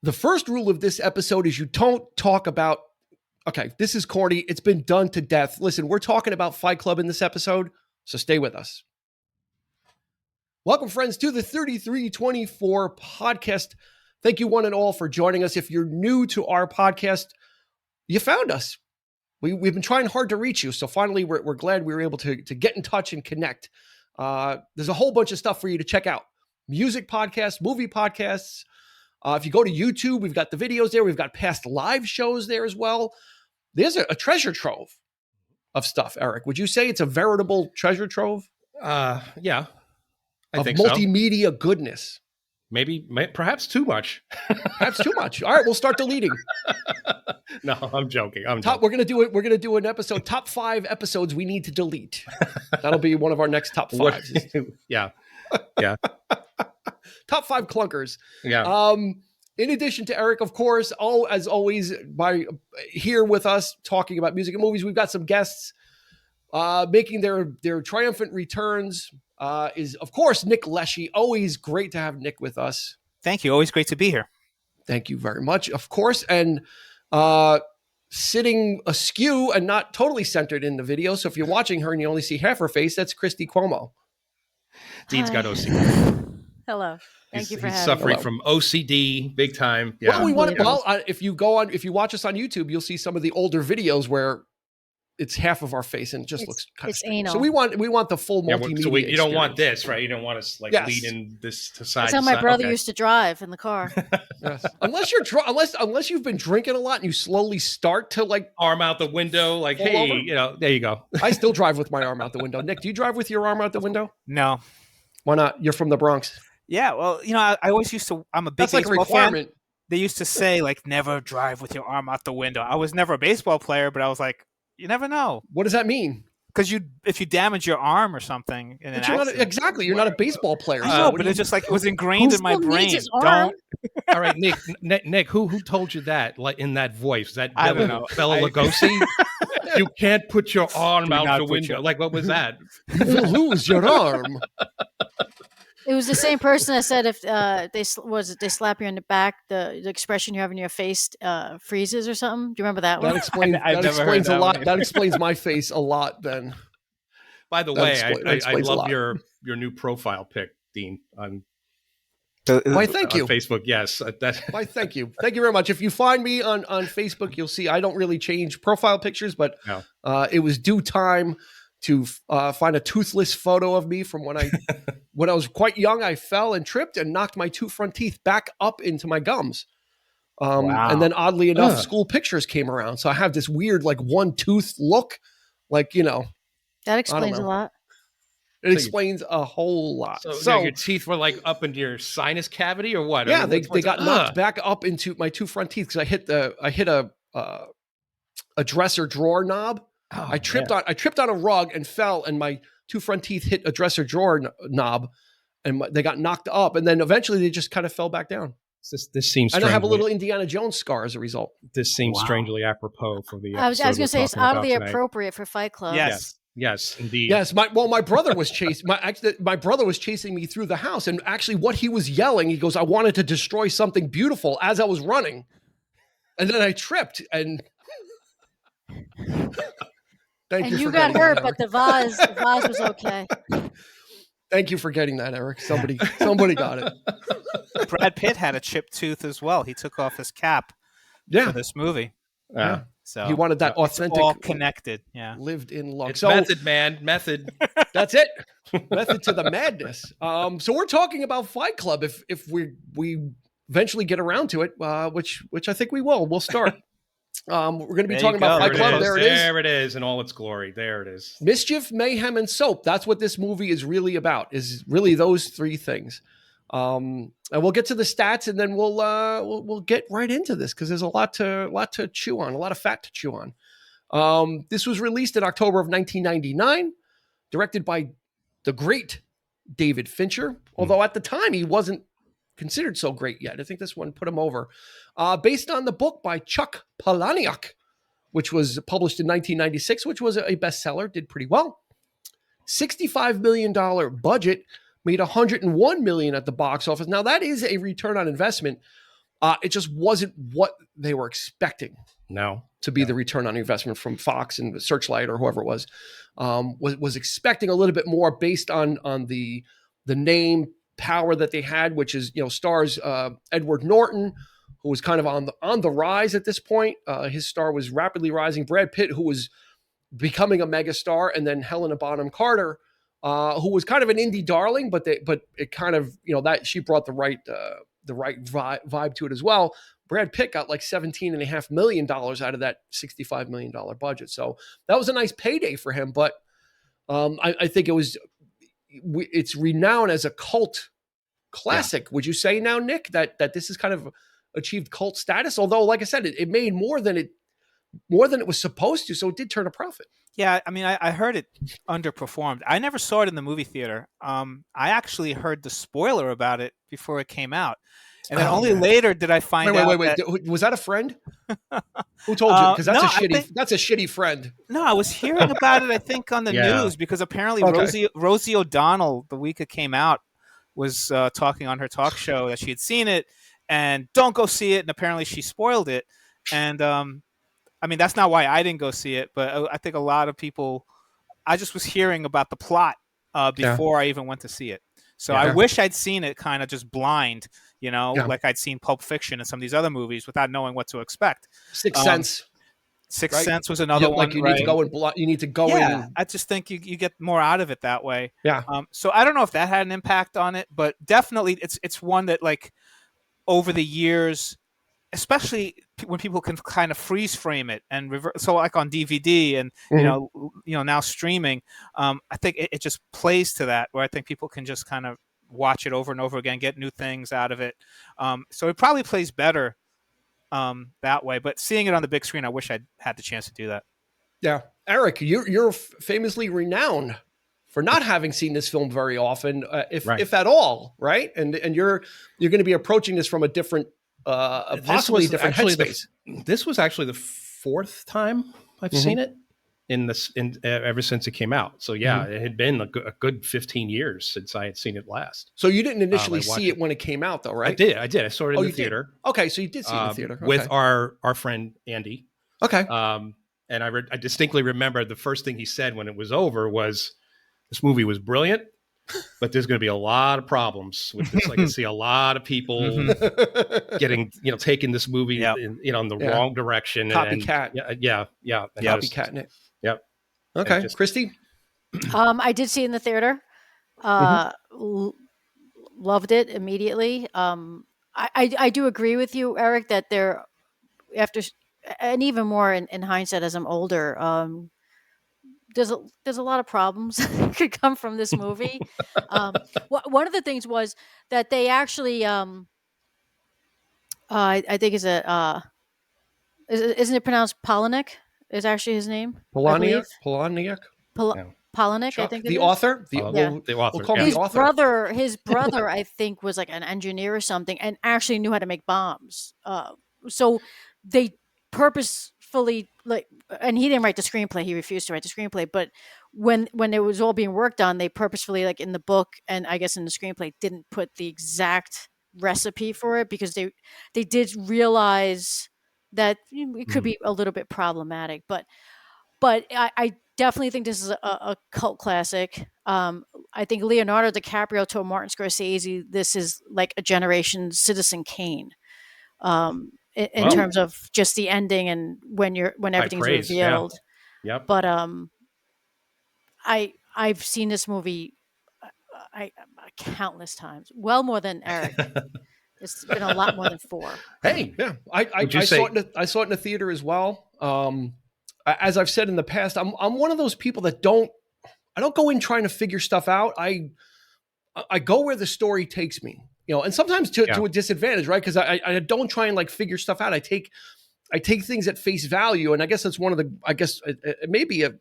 The first rule of this episode is you don't talk about, okay, this is corny. It's been done to death. Listen, we're talking about Fight Club in this episode, so stay with us. Welcome, friends, to the 3324 podcast. Thank you one and all for joining us. If you're new to our podcast, you found us. We've been trying hard to reach you, so finally we're glad we were able to get in touch and connect. There's a whole bunch of stuff for you to check out. Music podcasts, movie podcasts. If you go to YouTube, we've got the videos there. We've got past live shows there as well. There's a treasure trove of stuff, Eric. Would you say it's a veritable treasure trove? Yeah, I think multimedia goodness. Maybe, perhaps too much. Perhaps too much. All right, we'll start deleting. No, I'm joking. We're gonna do it. We're gonna do an episode. Top 5 episodes we need to delete. That'll be one of our next top 5s. Yeah. Top 5 clunkers. Yeah. In addition to Eric, of course, as always, by here with us talking about music and movies, we've got some guests making their triumphant returns. Is of course Nick Leshi. Always great to have Nick with us. Thank you. Always great to be here. Thank you very much. Of course, and sitting askew and not totally centered in the video. So if you're watching her and you only see half her face, that's Christy Cuomo. Dean's got OCD. Hello. Thank you for having me. He's suffering from OCD big time. Yeah. If you watch us on YouTube, you'll see some of the older videos where it's half of our face and it just looks kind of strange. So we want the full multimedia. So you don't want this, right? You don't want us lean in this to side. That's how my brother used to drive in the car. Yes. Unless you've been drinking a lot and you slowly start to arm out the window, hey, there you go. I still drive with my arm out the window. Nick, do you drive with your arm out the window? No. Why not? You're from the Bronx. Yeah, well, I always used to. I'm a big baseball fan. They used to say never drive with your arm out the window. I was never a baseball player, but I was like, you never know. What does that mean? Because if you damage your arm or something in an accident. You're not a baseball player. I know, but it's just it was ingrained in my brain. Don't. All right, Nick, who told you that? In that voice, that I don't know. Bela Lugosi. You can't put your arm out the window. What was that? You will lose your arm. It was the same person that said if they slap you on the back, the expression you have in your face freezes or something. Do you remember that one? That explains a lot. That explains my face a lot. Then, by the way, I love your new profile pic, Dean. Why, thank you. On Facebook, yes. Why, thank you. Thank you very much. If you find me on Facebook, you'll see I don't really change profile pictures, but it was due time to find a toothless photo of me from when I was quite young. I fell and tripped and knocked my 2 front teeth back up into my gums. Wow. And then oddly enough, school pictures came around. So I have this weird one tooth look, That explains a lot. It explains a whole lot. So your teeth were up into your sinus cavity or what? Yeah, they got knocked back up into my 2 front teeth because I hit a dresser drawer knob. Oh, I tripped on a rug and fell, and my 2 front teeth hit a dresser drawer knob, and they got knocked up, and then eventually they just kind of fell back down. This seems. And I have a little Indiana Jones scar as a result. This seems strangely apropos for the. I was going to say it's oddly appropriate for Fight Club. Yes, indeed. Yes, my brother was chasing my brother was chasing me through the house, and actually, what he was yelling, he goes, "I wanted to destroy something beautiful" as I was running, and then I tripped and. Thank you got hurt, but the vase was okay. Thank you for getting that, Eric. Somebody got it. Brad Pitt had a chipped tooth as well. He took off his cap for this movie. Yeah. So he wanted that authentic, all connected. Yeah, lived in luck. It's method, man. Method. That's it. Method to the madness. So we're talking about Fight Club. If we eventually get around to it, which I think we will. We'll start. We're going to be talking about Fight Club. There it is in all its glory. There it is. Mischief, mayhem, and soap. That's what this movie is really about. Is really those 3 things. And we'll get to the stats, and then we'll get right into this because there's a lot to chew on, a lot of fat to chew on. This was released in October of 1999, directed by the great David Fincher. Although at the time he wasn't considered so great yet. I think this one put him over. Based on the book by Chuck Palahniuk, which was published in 1996, which was a bestseller, did pretty well. $65 million budget, made $101 million at the box office. Now that is a return on investment. It just wasn't what they were expecting. To be the return on investment from Fox and Searchlight or whoever it was expecting a little bit more based on the name power that they had, which is, stars Edward Norton, who was kind of on the rise at this point. His star was rapidly rising. Brad Pitt, who was becoming a megastar, and then Helena Bonham Carter, who was kind of an indie darling, but it kind of, that she brought the right vibe to it as well. Brad Pitt got like $17.5 million out of that $65 million budget. So that was a nice payday for him. But I think it's renowned as a cult classic. Yeah. Would you say now, Nick, that this has kind of achieved cult status? Although, like I said, it made more than it was supposed to. So it did turn a profit. Yeah, I mean, I heard it underperformed. I never saw it in the movie theater. I actually heard the spoiler about it before it came out. And then only later did I find out. Wait. Was that a friend? Who told you? Because that's a shitty friend. No, I was hearing about it, I think, on the news, because apparently Rosie O'Donnell, the week it came out, was talking on her talk show that she had seen it and don't go see it. And apparently she spoiled it. And I mean, that's not why I didn't go see it, but I think a lot of people, I just was hearing about the plot before I even went to see it. So I wish I'd seen it kind of just blind, like I'd seen Pulp Fiction and some of these other movies without knowing what to expect. Sixth Sense. Sixth Sense was another one. Like you need to go in. You need to go in. Yeah, I just think you get more out of it that way. Yeah. So I don't know if that had an impact on it, but definitely it's one that, like, over the years, especially when people can kind of freeze frame it and reverse, so like on DVD and now streaming, I think it just plays to that, where I think people can just kind of watch it over and over again, get new things out of it. So it probably plays better that way. But seeing it on the big screen, I wish I'd had the chance to do that. Yeah, Eric, you're famously renowned for not having seen this film very often, if at all, right? And you're going to be approaching this from a different. Possibly different headspace. This was actually the fourth time I've seen it ever since it came out. So it had been a good 15 years since I had seen it last. So you didn't initially see it when it came out, though, right? I did. I saw it in the theater. Okay, so you did see it in the theater with our friend Andy. Okay. And I distinctly remember the first thing he said when it was over was, "This movie was brilliant, but there's going to be a lot of problems with this. I can see a lot of people getting, taking this movie in the wrong direction." Copycat. Copycat. It. Yep. Okay. Christy? I did see it in the theater. Loved it immediately. I do agree with you, Eric, that there, after, and even more in hindsight as I'm older, there's a lot of problems that could come from this movie. One of the things was that they actually, I think isn't it pronounced Palahniuk? Is actually his name? Palahniuk. Palahniuk, I think. The author. The author. We'll call him the author. His brother, I think, was like an engineer or something, and actually knew how to make bombs. So they purposefully, and he didn't write the screenplay. He refused to write the screenplay. But when it was all being worked on, they purposefully, like in the book and I guess in the screenplay, didn't put the exact recipe for it, because they did realize that it could be a little bit problematic. But I definitely think this is a cult classic. I think Leonardo DiCaprio told Martin Scorsese this is like a generation Citizen Kane. In terms of just the ending and when everything's revealed. Yeah. Yep. But I've seen this movie countless times, well more than Eric. It's been a lot more than 4. Hey, yeah, I saw it in the theater as well. As I've said in the past, I'm one of those people that I don't go in trying to figure stuff out. I go where the story takes me. And sometimes to a disadvantage, right? Because I don't try and like figure stuff out. I take things at face value, and I guess that's one of the. I guess it may be a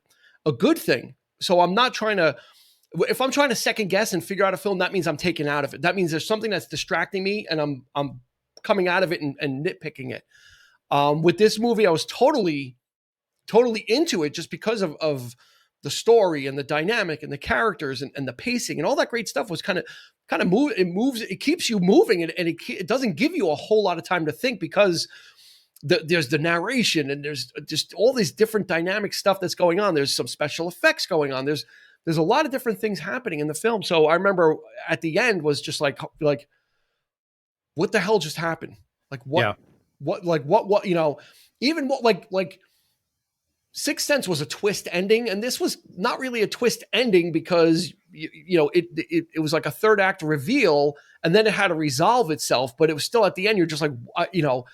good thing. So I'm not trying to. If I'm trying to second guess and figure out a film, that means I'm taken out of it. That means there's something that's distracting me, and I'm coming out of it and nitpicking it. With this movie, I was totally into it just because of the story and the dynamic and the characters and the pacing and all that great stuff was kind of move. It moves, it keeps you moving, and it doesn't give you a whole lot of time to think, because there's the narration and there's just all these different dynamic stuff that's going on. There's some special effects going on. There's a lot of different things happening in the film. So I remember at the end was just like, what the hell just happened? Like what, you know, even what, like Sixth Sense was a twist ending, and this was not really a twist ending, because you know it was like a third act reveal, and then it had to resolve itself. But it was still at the end, you're just like, you know,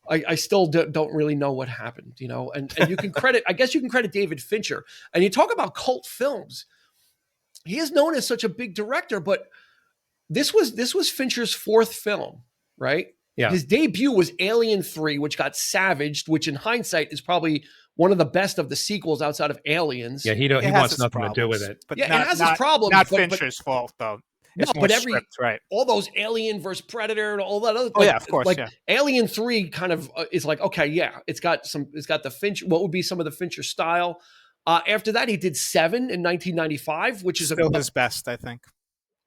I still don't really know what happened, you know. And you can credit, I guess you can credit David Fincher. And you talk about cult films. He is known as such a big director, but this was Fincher's fourth film, right? Yeah. His debut was Alien 3, which got savaged, which in hindsight is probably one of the best of the sequels outside of Aliens. Yeah, he wants nothing to do with it. But yeah, it has its problems. Not Fincher's fault, though. It's but right. All those Alien versus Predator and all that other. Oh, yeah, of course. Like yeah. Alien 3 kind of is like, okay, yeah, it's got the Fincher. What would be some of the Fincher style? After that, he did 7 in 1995, which is still his best, I think.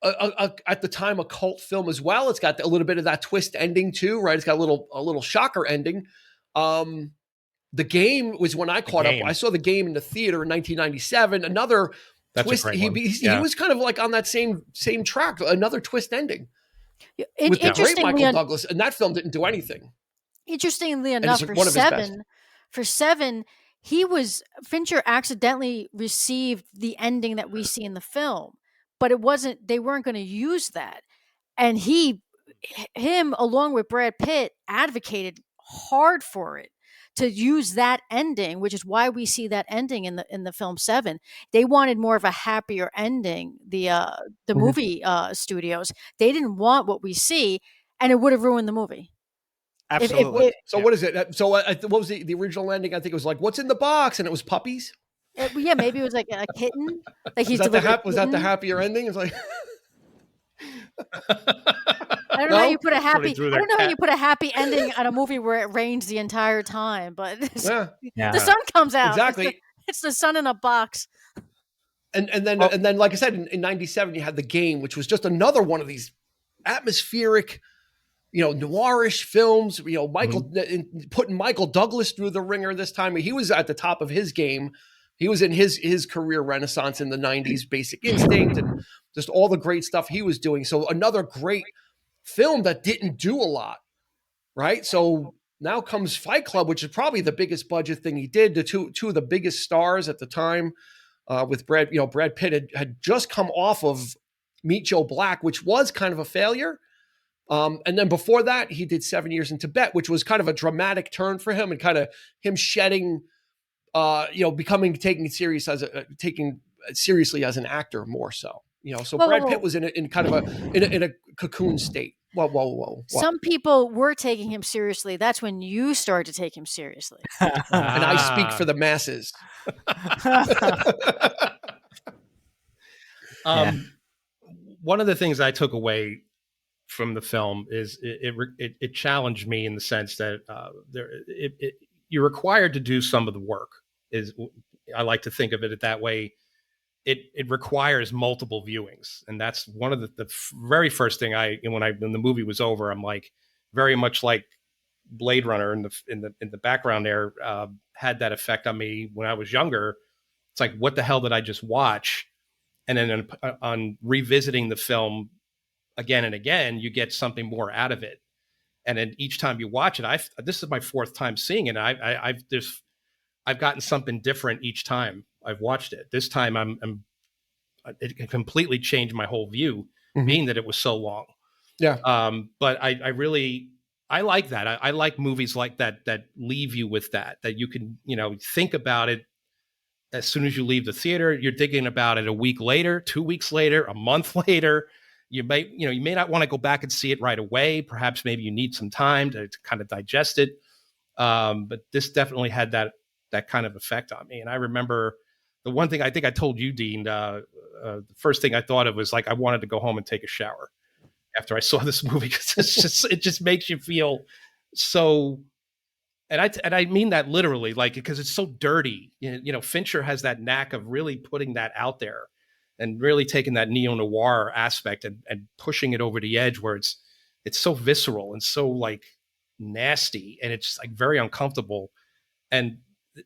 At the time, a cult film as well. It's got a little bit of that twist ending too, right? It's got a little shocker ending. The Game was when I caught up. I saw The Game in the theater in 1997. Another That's twist. He was kind of like on that same track. Another twist ending with the great Michael Douglas, and that film didn't do anything. Interestingly enough, for seven, Fincher accidentally received the ending that we see in the film, but they weren't going to use that, and him along with Brad Pitt advocated hard for it, to use that ending, which is why we see that ending in the film 7. They wanted more of a happier ending. The movie studios, they didn't want what we see, and it would have ruined the movie. Absolutely. What is it? So what was the original ending? I think it was like, "What's in the box?" and it was puppies. Yeah, maybe it was like a kitten. Like was that the happier ending? It's like. I don't know how you put a happy. I don't know how you put a happy ending on a movie where it rains the entire time, but the sun comes out. Exactly, it's the sun in a box. And then like I said, in 97 you had The Game, which was just another one of these atmospheric, you know, noirish films. You know, putting Michael Douglas through the ringer this time. He was at the top of his game. He was in his career renaissance in the 90s, Basic Instinct, and just all the great stuff he was doing. So another great film that didn't do a lot, right? So now comes Fight Club, which is probably the biggest budget thing he did. The two of the biggest stars at the time, with Brad Pitt had just come off of Meet Joe Black, which was kind of a failure. And then before that, he did 7 Years in Tibet, which was kind of a dramatic turn for him, and kind of him shedding, taken seriously as an actor more so. You know, so Brad Pitt was in a cocoon state. Whoa. Some people were taking him seriously. That's when you started to take him seriously. And I speak for the masses. One of the things I took away from the film is it challenged me in the sense that you're required to do some of the work. I like to think of it that way. It requires multiple viewings, and that's one of the very first thing when the movie was over, I'm like, very much like Blade Runner in the background there, had that effect on me when I was younger. It's like, what the hell did I just watch? And then on revisiting the film again and again, you get something more out of it. And then each time you watch it, this is my fourth time seeing it. I've gotten something different each time I've watched it. This time it completely changed my whole view, being that it was so long. Yeah. But I like that. I like movies like that leave you with that you can, think about it as soon as you leave the theater. You're thinking about it a week later, 2 weeks later, a month later. You may not want to go back and see it right away. Perhaps maybe you need some time to kind of digest it. But this definitely had that kind of effect on me. And I remember the one thing I think I told you, Dean, the first thing I thought of was like, I wanted to go home and take a shower after I saw this movie, because it just makes you feel so and I mean that literally, like, because it's so dirty. You know, Fincher has that knack of really putting that out there and really taking that neo-noir aspect and pushing it over the edge where it's so visceral and so like nasty, and it's like very uncomfortable. And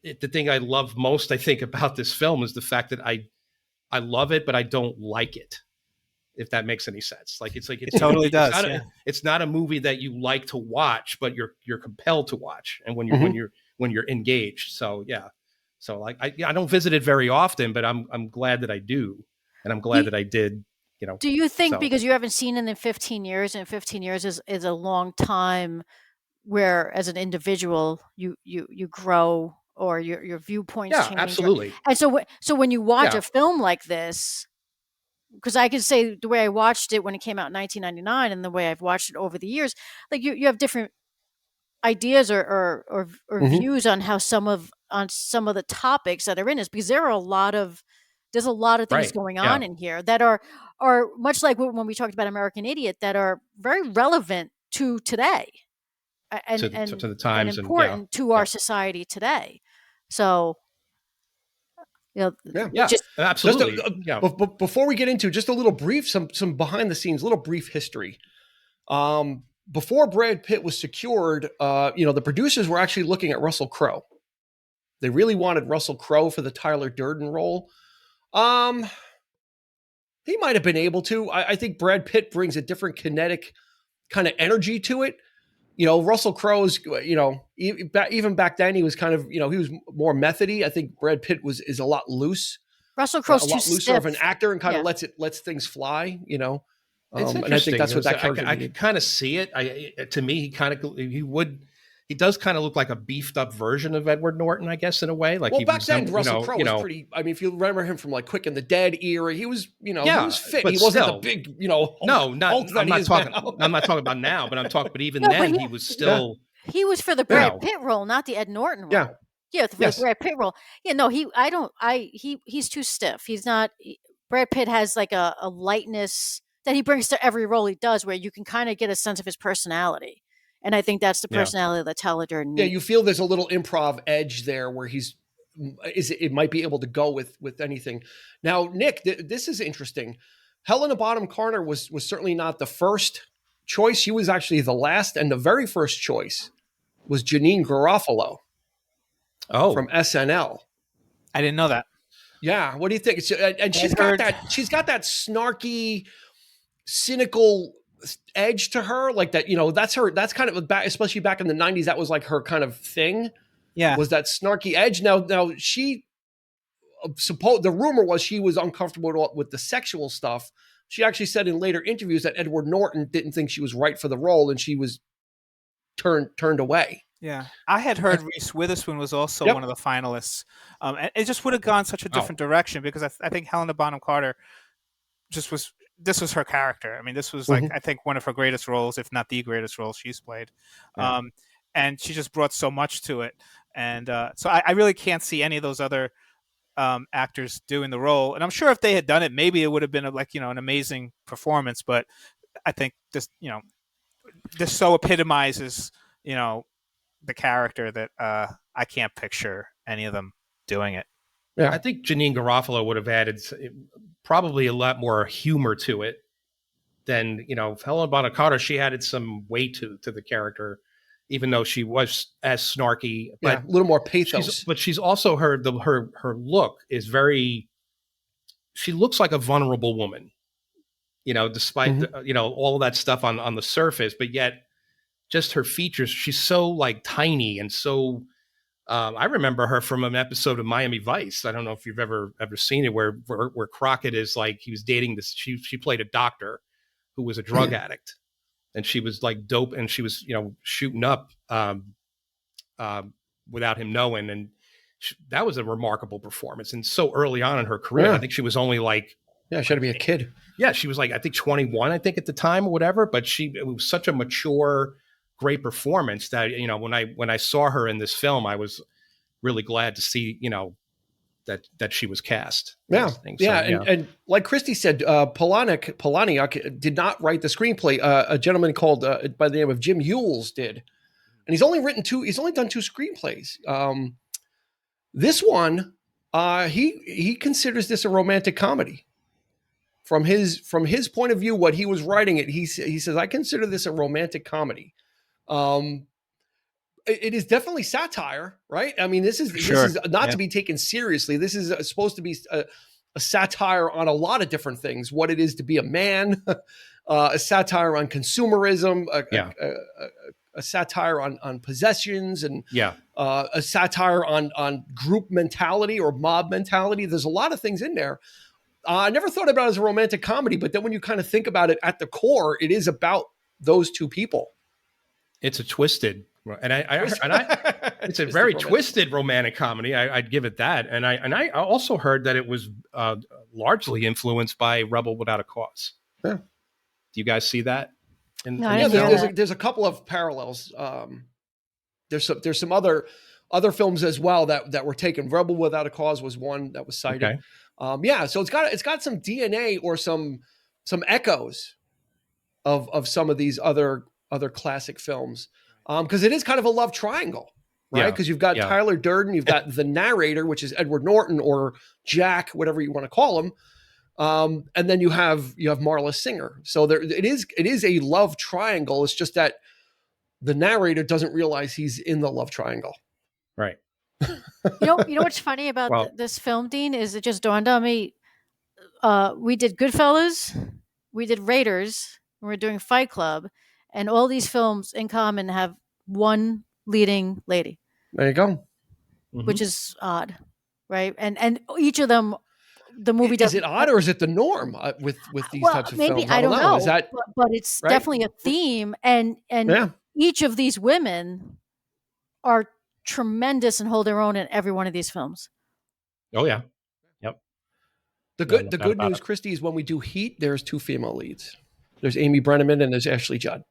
the thing I love most, I think, about this film is the fact that I love it, but I don't like it. If that makes any sense. Like it totally does. It's not a movie that you like to watch, but you're compelled to watch. And when you're engaged. So yeah. So like I don't visit it very often, but I'm glad that I do. And I'm glad that I did, you know. Do you think because you haven't seen it in 15 years, and 15 years is a long time where as an individual you grow or your viewpoints change? Absolutely. And so when you watch a film like this, because I can say the way I watched it when it came out in 1999 and the way I've watched it over the years, like you have different ideas or views on how some of the topics that are in this, because there's a lot of things going on in here that are much like when we talked about American Idiot, that are very relevant to today and to the times and important to our society today. So absolutely. But before we get into just a little brief, some behind the scenes, little brief history. Before Brad Pitt was secured, the producers were actually looking at Russell Crowe. They really wanted Russell Crowe for the Tyler Durden role. He might have been able to. I think Brad Pitt brings a different kinetic kind of energy to it. Russell Crowe's, even back then he was kind of, he was more methody. I think Brad Pitt is a lot loose. Russell Crowe's a lot looser stiff. of an actor and kind of lets things fly, It's and I think that's what that character I could kind of see it. To me, he does kind of look like a beefed up version of Edward Norton, I guess, in a way. Like back then, Russell Crowe was pretty. I mean, if you remember him from like Quick and the Dead era, he was, he was fit. He wasn't the big, Hulk, I'm not talking about now, but I'm talking. But even then, he was still. He was for the Brad Pitt role, not the Ed Norton role. Yeah, for the Brad Pitt role. Yeah, no, he's too stiff. He's not. Brad Pitt has like a lightness that he brings to every role he does, where you can kind of get a sense of his personality. And I think that's the personality that Tyler Durden needs. Yeah, you feel there's a little improv edge there where it might be able to go with anything. Now, Nick, this is interesting. Helena Bonham Carter was certainly not the first choice. She was actually the last, and the very first choice was Janeane Garofalo. From SNL. I didn't know that. Yeah, what do you think? And she's got that snarky, cynical edge to her, like that. That's kind of especially back in the 90s. That was like her kind of thing. Yeah, was that snarky edge. Now she the rumor was she was uncomfortable with the sexual stuff. She actually said in later interviews that Edward Norton didn't think she was right for the role, and she was turned away. Yeah, I had heard Reese Witherspoon was also one of the finalists. And it just would have gone such a different direction, because I think Helena Bonham Carter this was her character. I mean, this was like, I think one of her greatest roles, if not the greatest role she's played. Yeah. And she just brought so much to it. And so I really can't see any of those other actors doing the role. And I'm sure if they had done it, maybe it would have been an amazing performance. But I think this so epitomizes, the character that I can't picture any of them doing it. Yeah, I think Janeane Garofalo would have added probably a lot more humor to it than, Helena Bonham Carter. She added some weight to the character, even though she was as snarky. But a little more pathos. But she's also her look is very. She looks like a vulnerable woman, despite all of that stuff on the surface, but yet just her features. She's so like tiny and so. I remember her from an episode of Miami Vice. I don't know if you've ever seen it, where Crockett is like, he was dating this. She played a doctor who was a drug addict, and she was like dope, and she was shooting up without him knowing, and that was a remarkable performance. And so early on in her career, I think she was only like she had to be a kid. Yeah, she was like I think 21, I think at the time or whatever. But it was such a mature, great performance that when I saw her in this film, I was really glad to see that she was cast. And like Christy said, Polaniak did not write the screenplay. A gentleman called by the name of Jim Hewells did, and he's only done 2 screenplays. This one, he considers this a romantic comedy. From his point of view, what he was writing it, he says, I consider this a romantic comedy. It is definitely satire, right? I mean, this is not to be taken seriously. This is supposed to be a satire on a lot of different things. What it is to be a man, a satire on consumerism, a satire on possessions, and a satire on group mentality or mob mentality. There's a lot of things in there. I never thought about it as a romantic comedy, but then when you kind of think about it at the core, it is about those two people. It's a twisted, and it's a very twisted romantic comedy. I'd give it that. And I also heard that it was largely influenced by Rebel Without a Cause. Yeah. Do you guys see that? There's a couple of parallels. There's some other films as well that were taken. Rebel Without a Cause was one that was cited. Okay. So it's got some DNA or some echoes of some of these other classic films, because it is kind of a love triangle, right? Because you've got Tyler Durden, you've got the narrator, which is Edward Norton or Jack, whatever you want to call him, and then you have Marla Singer. So it is a love triangle. It's just that the narrator doesn't realize he's in the love triangle. Right. You know what's funny about this film, Dean, is it just dawned on me. We did Goodfellas, we did Raiders, and we're doing Fight Club, and all these films in common have one leading lady. There you go. Which is odd, right? And each of them, the movie does. Is it odd or is it the norm with these types of maybe, films? I don't know. Is that, but it's definitely a theme, and each of these women are tremendous and hold their own in every one of these films. Oh yeah. Yep. The good news, Christy, is when we do Heat, there's 2 female leads. There's Amy Brenneman and there's Ashley Judd.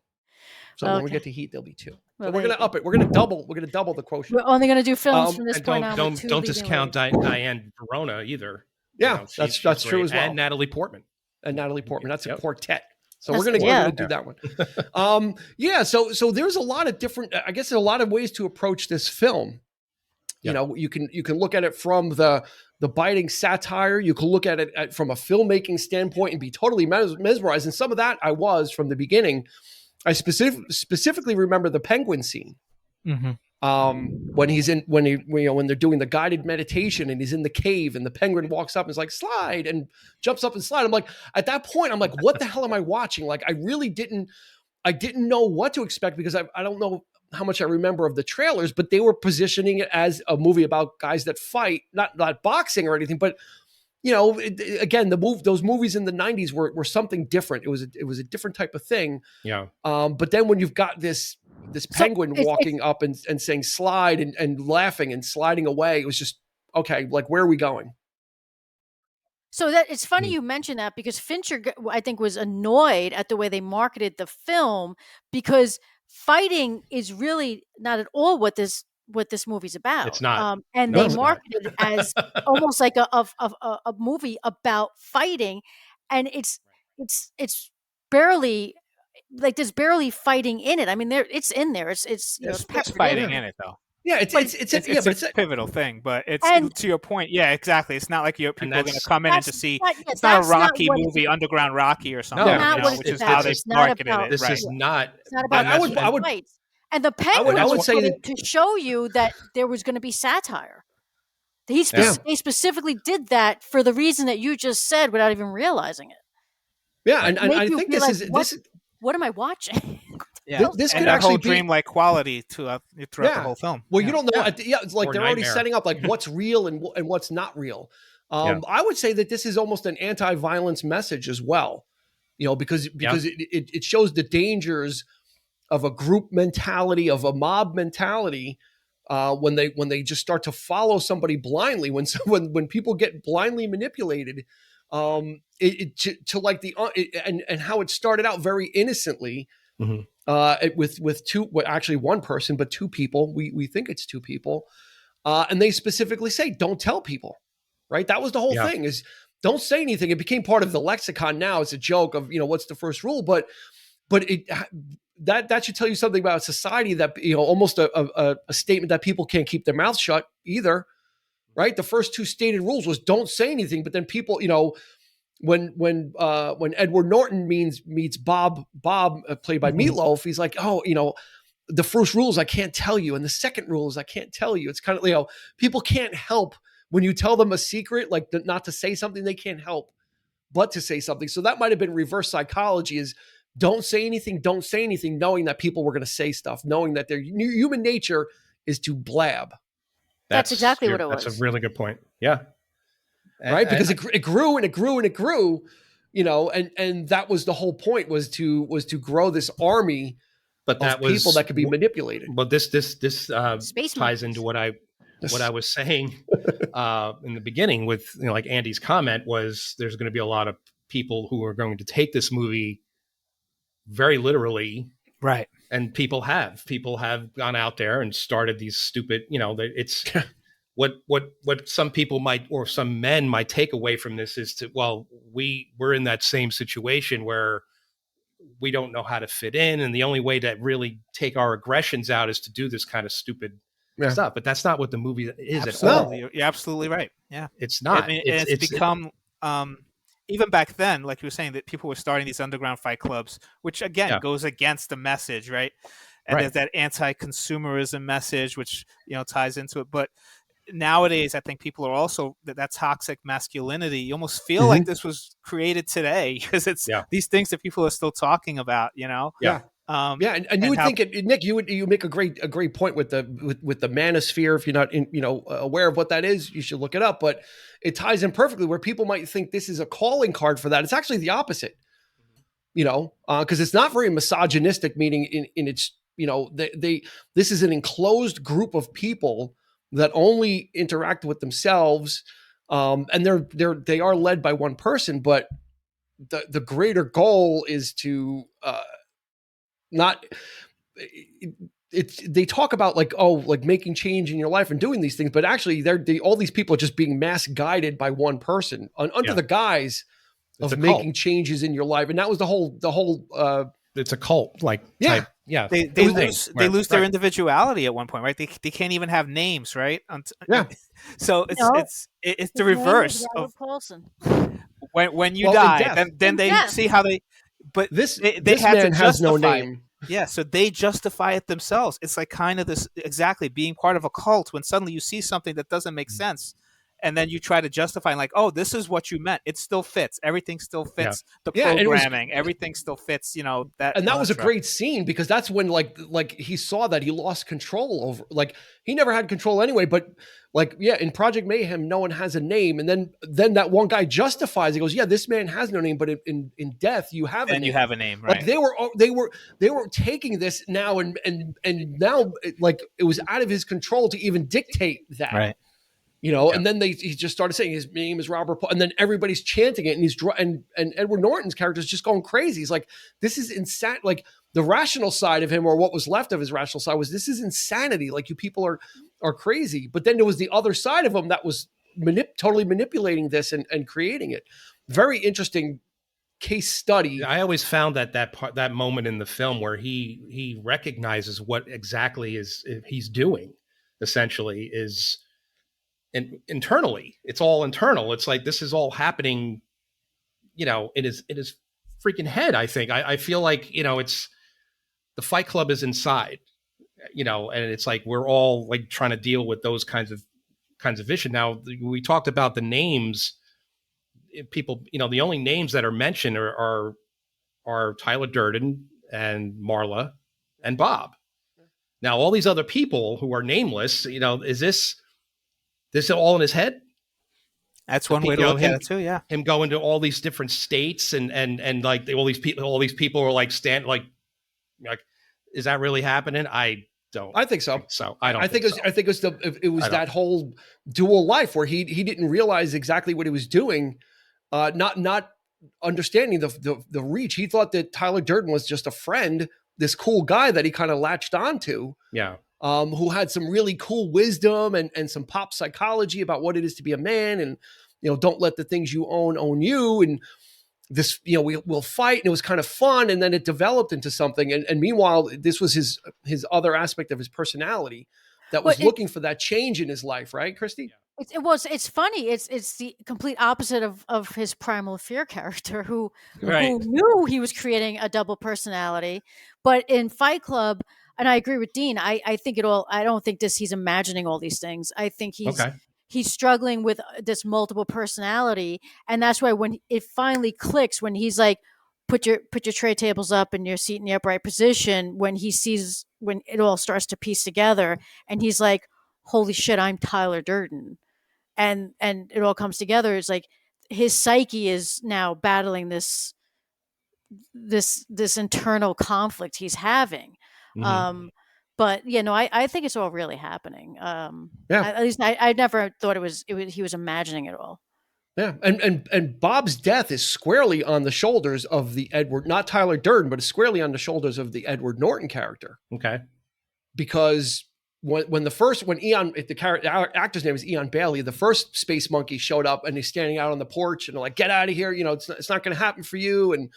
So when we get to Heat, there'll be 2. Well, so we're gonna up it. We're gonna double the quotient. We're only gonna do films from this point on. Don't discount Diane Verona either. Yeah, she's that's true as well. And Natalie Portman. That's a quartet. So we're gonna do that one. So there's a lot of different. I guess there's a lot of ways to approach this film. You know, you can look at it from the biting satire. You can look at it from a filmmaking standpoint and be totally mesmerized. And some of that I was from the beginning. I specifically remember the penguin scene. Mm-hmm. When they're doing the guided meditation and he's in the cave and the penguin walks up and is like, slide, and jumps up and slide. I'm like, at that point, I'm like, what the hell am I watching? Like, I didn't know what to expect, because I don't know how much I remember of the trailers, but they were positioning it as a movie about guys that fight, not boxing or anything, but again, those movies in the 90s were something different. It was a different type of thing. Yeah. But then when you've got this penguin walking up and saying slide and laughing and sliding away, it was just, okay, like, where are we going? So that it's funny you mentioned that, because Fincher, I think, was annoyed at the way they marketed the film, because fighting is really not at all what this movie's about. It's not. And they marketed it as almost like a movie about fighting, and it's barely, like, there's barely fighting in it. I mean, it's in there. It's fighting in it though. Yeah, it's a pivotal thing, but to your point. Yeah, exactly. It's not like people are going to come in and just see. It's not a Rocky movie, Underground Rocky or something, which is how they marketed it. This is not. It's not about I would fights. And the penguin would say that, to show you that there was going to be satire. They specifically did that for the reason that you just said, without even realizing it. Yeah, and I think what am I watching? Yeah, this and could that actually whole be dreamlike quality throughout the whole film. Well, you don't know. It's like they're already setting up like what's real and what's not real. I would say that this is almost an anti-violence message as well. Because it shows the dangers of a group mentality, of a mob mentality, when they just start to follow somebody blindly. When people get blindly manipulated, and how it started out very innocently. Mm-hmm. With one person, but 2 people. We think it's 2 people, and they specifically say, "Don't tell people." Right? That was the whole thing: is don't say anything. It became part of the lexicon now. It's a joke of what's the first rule, but that should tell you something about society, that, almost a statement that people can't keep their mouths shut either, right? The first two stated rules was don't say anything, but then people, when Edward Norton meets Bob, played by Meatloaf, he's like, oh, the first rule is I can't tell you, and the second rule is I can't tell you. It's kind of, people can't help when you tell them a secret, like not to say something, they can't help but to say something. So that might have been reverse psychology, is don't say anything, knowing that people were going to say stuff, knowing that their human nature is to blab. That's exactly what it was. That's a really good point. Yeah. Right. Because it grew and it grew and it grew, and that was the whole point, was to grow this army, but that was people that could be manipulated. But this ties into what I was saying in the beginning with, like Andy's comment was, there's going to be a lot of people who are going to take this movie very literally. Right. And people have gone out there and started these stupid, it's what some people might, or some men might take away from this is we're in that same situation where we don't know how to fit in. And the only way to really take our aggressions out is to do this kind of stupid stuff. But that's not what the movie is absolutely. at all. You're absolutely right. Yeah. It's not. I mean, it's become, even back then, like you were saying, that people were starting these underground fight clubs, which again goes against the message, right? And there's that anti-consumerism message, which, ties into it. But nowadays, I think people are also that toxic masculinity. You almost feel like this was created today, because it's these things that people are still talking about, Yeah. And you would think it, Nick, you make a great point with the manosphere. If you're not aware of what that is, you should look it up. But it ties in perfectly, where people might think this is a calling card for that. It's actually the opposite, because it's not very misogynistic, meaning in its, this is an enclosed group of people that only interact with themselves, and they are led by one person, but the greater goal is to not. They talk about like making change in your life and doing these things, but actually all these people are just being mass guided by one person under the guise of making changes in your life. And that was the whole it's a cult, type. Yeah. They lose their individuality at one point, right? They can't even have names, right? So it's the reverse of Paulson. When you die, then they see how they, but this had man to has no name. Yeah, so they justify it themselves. It's like kind of this, exactly, being part of a cult, when suddenly you see something that doesn't make sense, and then you try to justify, like, oh, this is what you meant. It still fits. Everything still fits. The programming, everything still fits. That. And that was a great scene, because that's when like he saw that he lost control over. Like, he never had control anyway. But in Project Mayhem, no one has a name, and then that one guy justifies. He goes, "Yeah, this man has no name, but in death, you have a name." You have a name, right? Like they were taking this now and now, like, it was out of his control to even dictate that. Right. And then he just started saying his name is Robert Paul, and then everybody's chanting it, and and Edward Norton's character is just going crazy. He's like, this is insane. Like, the rational side of him, or what was left of his rational side, was, this is insanity. Like, you people are crazy. But then there was the other side of him that was totally manipulating this and creating it. Very interesting case study. I always found that moment in the film where he recognizes what exactly he's doing, essentially, is. And internally, it's all internal. It's like, this is all happening, in his freaking head. I think I feel like, it's the Fight Club is inside, and it's like, we're all like trying to deal with those kinds of issues. Now, we talked about the names. People, the only names that are mentioned are Tyler Durden and Marla and Bob. Now, all these other people who are nameless, is this all in his head? That's one way to look at it too. Yeah, him going to all these different states and like all these people are like is that really happening? I think so. I think it was that whole dual life where he didn't realize exactly what he was doing, not understanding the reach. He thought that Tyler Durden was just a friend, this cool guy that he kind of latched onto. Yeah. Who had some really cool wisdom and some pop psychology about what it is to be a man, and don't let the things you own you. this, we'll fight, and it was kind of fun, and then it developed into something. And meanwhile, this was his other aspect of his personality that was looking for that change in his life, right, Christy? It's funny. It's the complete opposite of his Primal Fear character, who knew he was creating a double personality. But in Fight Club, and I agree with Dean, I think I don't think he's imagining all these things. I think he's struggling with this multiple personality, and that's why when it finally clicks, when he's like, put your tray tables up and your seat in the upright position, when he sees, when it all starts to piece together, and he's like, holy shit, I'm Tyler Durden. And it all comes together. It's like his psyche is now battling this internal conflict he's having. Mm-hmm. But I think it's all really happening. At least I never thought he was imagining it all. Yeah, and Bob's death is squarely on the shoulders of the not Tyler Durden, but it's squarely on the shoulders of the Edward Norton character. Okay, because when Eon, the actor's name is Eon Bailey, the first space monkey showed up, and he's standing out on the porch, and they're like, "Get out of here! It's not going to happen for you," and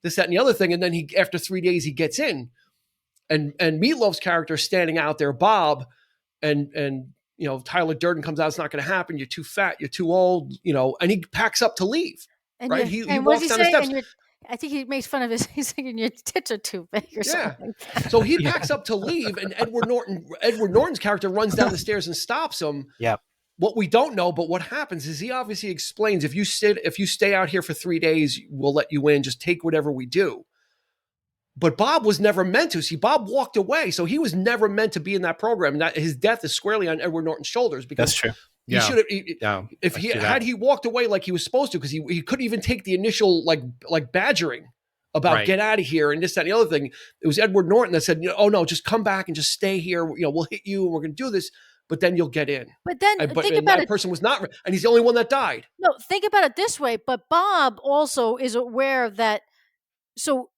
this, that, and the other thing. And then after 3 days, he gets in, and Meatloaf's character is standing out there, Bob, and Tyler Durden comes out. It's not going to happen. You're too fat. You're too old. And he packs up to leave. And right? He walks down the steps. I think he makes fun of he's thinking your tits are too big or something. So he packs up to leave, and Edward Norton's character runs down the stairs and stops him. Yep. What we don't know, but what happens is he obviously explains, if you stay out here for 3 days, we'll let you in. Just take whatever we do. But Bob was never meant to. See, Bob walked away, so he was never meant to be in that program. And that his death is squarely on Edward Norton's shoulders. Because that's true. He should have. If he walked away like he was supposed to, because he couldn't even take the initial like badgering about get out of here and this, that, and the other thing. It was Edward Norton that said, "Oh no, just come back and just stay here. We'll hit you and we're going to do this, but then you'll get in." But then think about it. That person was not, and he's the only one that died. No, think about it this way. But Bob also is aware that. So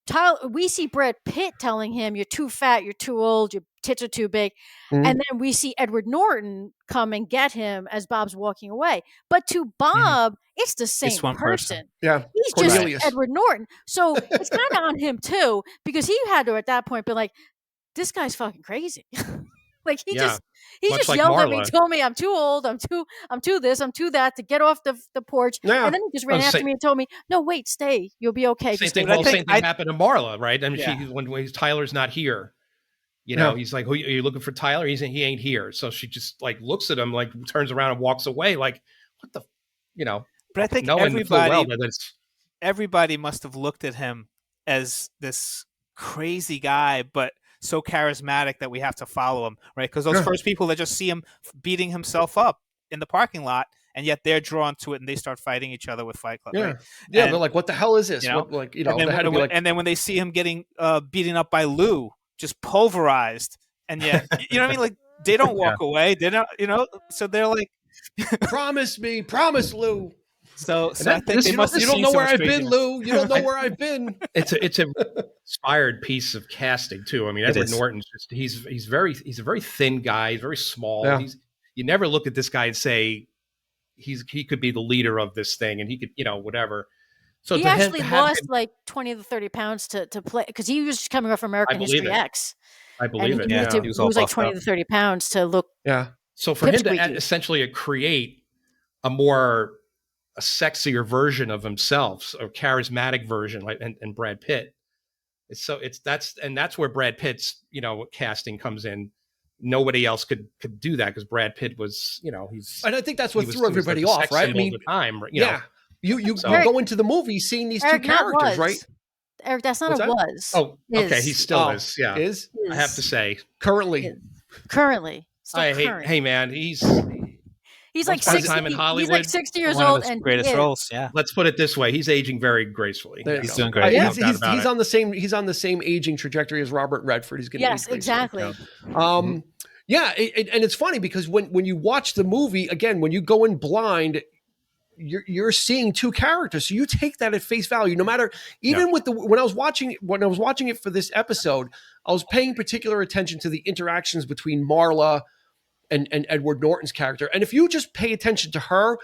we see Brad Pitt telling him, "You're too fat, you're too old, your tits are too big," and then we see Edward Norton come and get him as Bob's walking away. But to Bob, it's the same person. Yeah, he's just Edward Norton. So it's kind of on him too, because he had to at that point be like, "This guy's fucking crazy." Like he just like yelled Marla. at me, told me I'm too old, I'm too this, I'm too that, to get off the porch. Yeah. And then he just ran after me and told me, "No, wait, stay. You'll be okay." Same thing happened to Marla, right? I mean, when Tyler's not here, he's like, "Who are you looking for, Tyler?" He ain't here. So she just like looks at him, like turns around and walks away, like, what the, But I think everybody must have looked at him as this crazy guy, but so charismatic that we have to follow him, right? Because those first people that just see him beating himself up in the parking lot, and yet they're drawn to it and they start fighting each other with Fight Club. Yeah, right? Yeah. They're like, "What the hell is this?" And then when they see him getting beaten up by Lou, just pulverized, and yet you know what I mean? Like they don't walk away. They don't, So they're like, promise me, Lou. So I think they must. You don't know where I've been, Lou. You don't know where I've been. It's a inspired piece of casting too. I mean, Edward Norton's he's a very thin guy. He's very small. Yeah. You never look at this guy and say he could be the leader of this thing, and he could whatever. So he actually lost like 20 to 30 pounds to play, because he was coming off American History X. I believe it. He was like 20 to 30 pounds to look. Yeah. So for him to essentially create a sexier version of himself, a charismatic version, like and Brad Pitt. That's where Brad Pitt's casting comes in. Nobody else could do that, because Brad Pitt was he's. And I think that's what threw everybody off, right? I mean, you go into the movie seeing these two characters, right? Eric, that's not was. Oh, okay, he still is. Yeah, is. I have to say, currently. Hey, man, He's like 60. Time in Hollywood. He's like 60 years One old, of his and greatest roles. Yeah. Let's put it this way: he's aging very gracefully. He's doing great. He's on the same. He's on the same aging trajectory as Robert Redford. He's going to age exactly. Yeah, and it's funny because when you watch the movie again, when you go in blind, you're seeing two characters, so you take that at face value. No matter when I was watching it for this episode, I was paying particular attention to the interactions between Marla and Edward Norton's character. And if you just pay attention to her,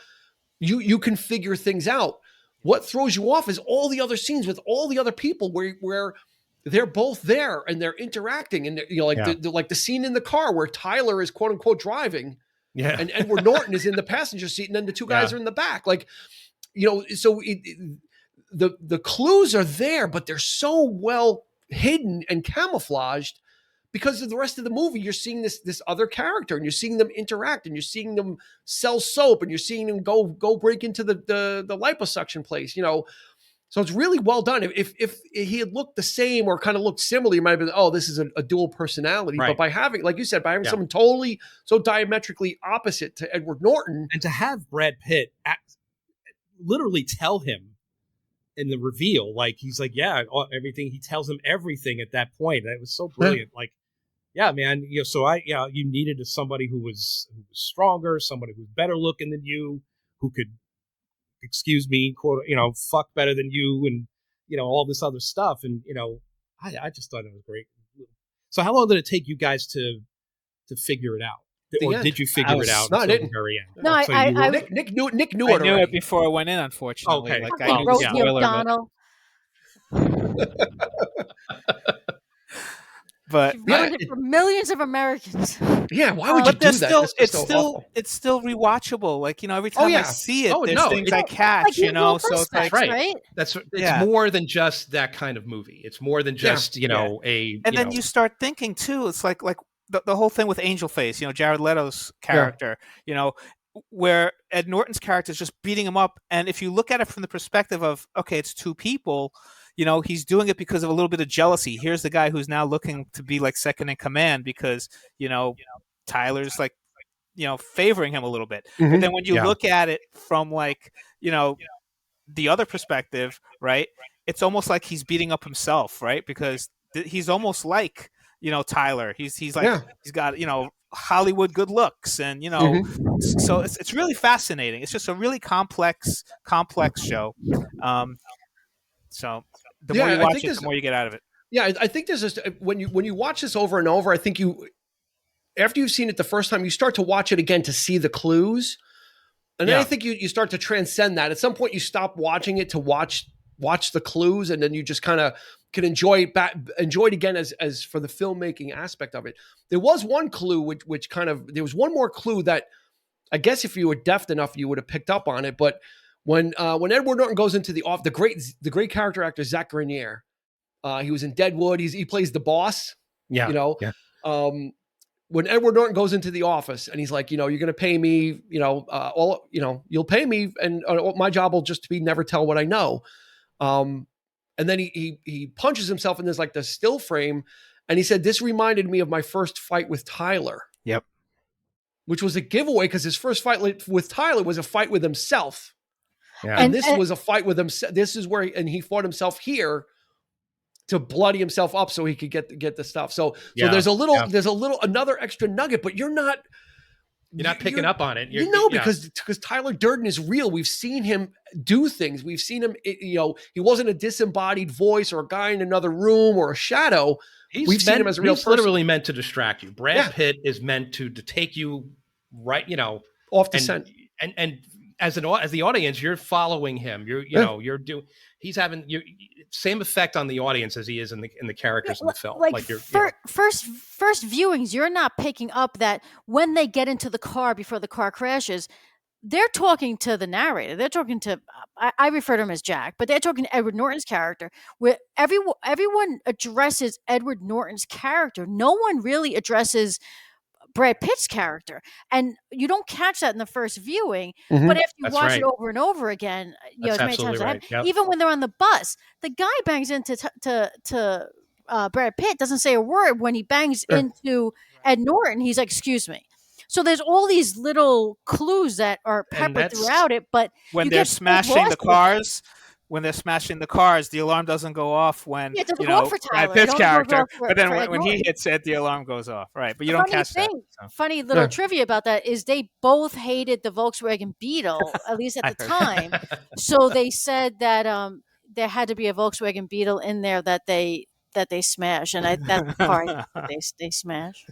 you can figure things out. what throws you off is all the other scenes with all the other people where they're both there and they're interacting, and like the scene in the car where Tyler is quote unquote driving, and Edward Norton is in the passenger seat, and then the two guys are in the back. Like, so the clues are there, but they're so well hidden and camouflaged because of the rest of the movie. You're seeing this other character, and you're seeing them interact, and you're seeing them sell soap, and you're seeing them go break into the liposuction place, So it's really well done. If he had looked the same or kind of looked similar, you might have been, oh, this is a dual personality. Right. But by having, like you said, someone totally so diametrically opposite to Edward Norton. And to have Brad Pitt literally tell him in the reveal, like, he's like, everything. He tells him everything at that point. That was so brilliant. Like, yeah, man. So you needed somebody who was stronger, somebody who was better looking than you, who could, excuse me, quote, fuck better than you, and all this other stuff, and I just thought it was great. So how long did it take you guys to figure it out, or did you figure it out until the very end? No, so Nick knew it. I knew it before I went in, unfortunately. Okay, like, I knew Rosie O'Donnell. But for millions of Americans. Yeah, why would you do that? It's still rewatchable. Like, every time I see it, there's things I catch. So it's like, right. It's more than just that kind of movie. It's more than just a. And then you start thinking too. It's like the whole thing with Angel Face. Jared Leto's character. Where Ed Norton's character is just beating him up, and if you look at it from the perspective of, okay, it's two people. He's doing it because of a little bit of jealousy. Here's the guy who's now looking to be like second in command because, Tyler's like, favoring him a little bit. Mm-hmm. But then when you look at it from like, the other perspective, right? It's almost like he's beating up himself, right? Because he's almost like, Tyler. He's like, he's got, Hollywood good looks, and so it's really fascinating. It's just a really complex show. So the more you watch it, the more you get out of it. Yeah, I think there's just when you watch this over and over, I think after you've seen it the first time, you start to watch it again to see the clues, and then I think you start to transcend that. At some point, you stop watching it to watch the clues, and then you just kind of can enjoy it again as for the filmmaking aspect of it. There was one clue which there was one more clue that I guess if you were deft enough, you would have picked up on it. But when Edward Norton goes into the great character actor Zach Grenier, he was in Deadwood. He plays the boss. Yeah. When Edward Norton goes into the office and he's like, you're going to pay me, you'll pay me, and my job will just be never tell what I know. And then he punches himself, and there's like the still frame, and he said, "This reminded me of my first fight with Tyler." Yep. Which was a giveaway because his first fight with Tyler was a fight with himself. Yeah. And this was a fight with himself. This is where he fought himself here to bloody himself up so he could get the stuff. So there's another extra nugget, but you're not picking up on it. Because Tyler Durden is real. We've seen him do things. We've seen him, he wasn't a disembodied voice or a guy in another room or a shadow. We've seen him as a real person. He's literally meant to distract you. Brad Pitt is meant to take you right, off the scent. And as the audience, you're following him. He's having same effect on the audience as he is in the characters in the film. First viewings, you're not picking up that when they get into the car before the car crashes, they're talking to the narrator. They're talking to, I refer to him as Jack, but they're talking to Edward Norton's character, where everyone addresses Edward Norton's character. No one really addresses Brad Pitt's character, and you don't catch that in the first viewing. Mm-hmm. But if you watch it over and over again, as many times as even when they're on the bus, the guy bangs into Brad Pitt, doesn't say a word. When he bangs into Ed Norton, he's like, "Excuse me." So there's all these little clues that are peppered throughout it. But when they're smashing the cars. When they're smashing the cars, the alarm doesn't go off when Brad Pitt's character. But then when he hits it, the alarm goes off. Right, but you don't catch that. So. Funny little trivia about that is they both hated the Volkswagen Beetle, at least at the time. So they said that there had to be a Volkswagen Beetle in there that they smash, and that car they smash.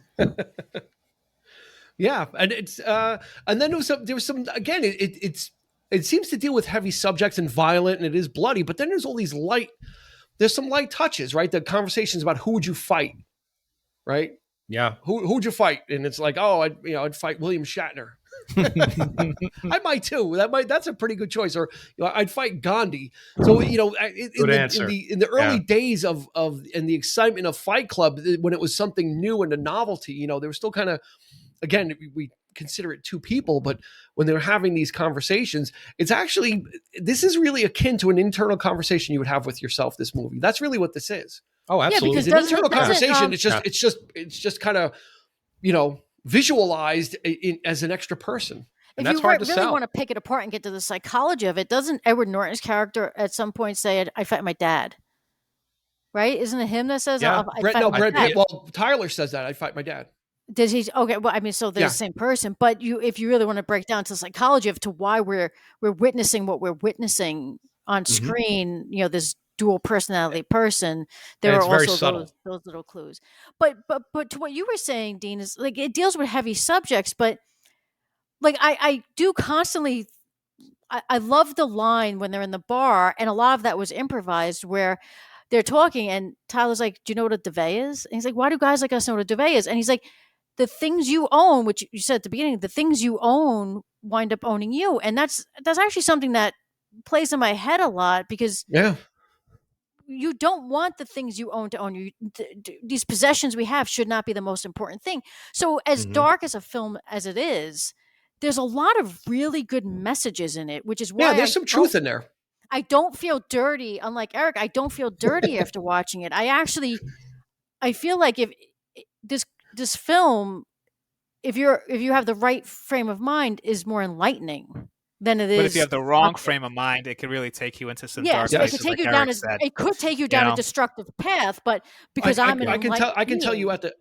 Yeah, and it's and then there was some again. It's it seems to deal with heavy subjects and violent, and it is bloody, but then there's all these there's some light touches, right? The conversations about who would you fight, right? Yeah. Who would you fight? And it's like, oh, I'd fight William Shatner. I might too. That's a pretty good choice. Or I'd fight Gandhi. So in the early days of and the excitement of Fight Club, when it was something new and a novelty, they were still kind of, again, we consider it two people, but when they're having these conversations, this is really akin to an internal conversation you would have with yourself. This movie, that's really what this is. Oh, absolutely. Because an internal conversation, it's just kind of, visualized as an extra person. And if you really want to pick it apart and get to the psychology of it, doesn't Edward Norton's character at some point say, "I fight my dad"? Right? Isn't it him that says, "Yeah"? Well, Tyler says that, "I fight my dad." Does he? Okay. Well, I mean, so they're the same person, but if you really want to break down to the psychology of to why we're witnessing what we're witnessing on screen, this dual personality person, there are also those little clues. But to what you were saying, Dean, is like it deals with heavy subjects, but like I do constantly, I love the line when they're in the bar, and a lot of that was improvised where they're talking and Tyler's like, "Do you know what a duvet is?" And he's like, "Why do guys like us know what a duvet is?" And he's like, "The things you own," which you said at the beginning, the things you own wind up owning you. And that's actually something that plays in my head a lot, because you don't want the things you own to own you. These possessions we have should not be the most important thing. So as dark as a film as it is, there's a lot of really good messages in it, which is why there's some truth in there. I don't feel dirty. Unlike Eric, I don't feel dirty after watching it. I feel like if this film, if you have the right frame of mind, is more enlightening than it is. But if you have the wrong frame of mind, it could really take you into some dark places. It could take you down a destructive path. But because I can tell you at the.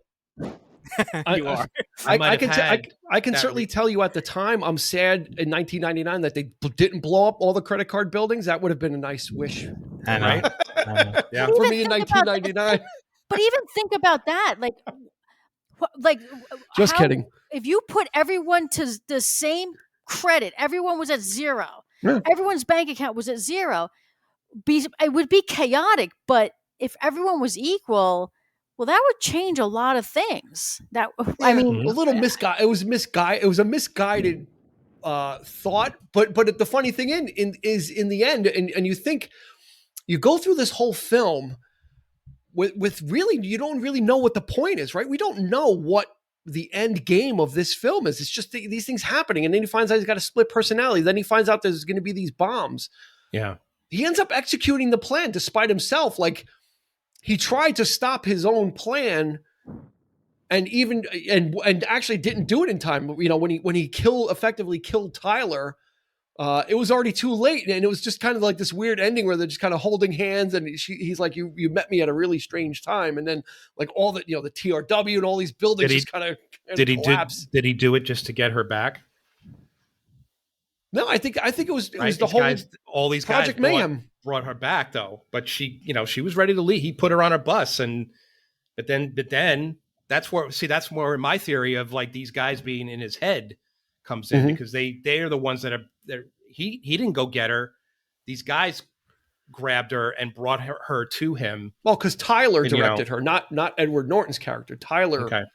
I can certainly tell you at the time, I'm sad in 1999 that they didn't blow up all the credit card buildings. That would have been a nice wish, right? Yeah, for me in 1999. But even think about that, just kidding. If you put everyone to the same credit, everyone was at zero. Yeah. Everyone's bank account was at zero. It would be chaotic, but if everyone was equal, well, that would change a lot of things. A little misguided. It was a misguided thought. But the funny thing is in the end, and you think you go through this whole film with really, you don't really know what the point is, right? We don't know what the end game of this film is. It's just these things happening, and then he finds out he's got a split personality. Then he finds out there's going to be these bombs. Yeah, he ends up executing the plan despite himself. Like, he tried to stop his own plan, and actually didn't do it in time. When he effectively killed Tyler, it was already too late, and it was just kind of like this weird ending where they're just kind of holding hands, and he's like, "You met me at a really strange time," and then like all the the TRW and all these buildings just kind of collapse. Did he do it just to get her back? No, I think it was the whole all these Project guys Mayhem brought her back though, but she was ready to leave. He put her on a bus, but then that's where my theory of like these guys being in his head comes in, because they are the ones that are there. He didn't go get her. These guys grabbed her and brought her to him. Well, because Tyler directed her, not Edward Norton's character. Tyler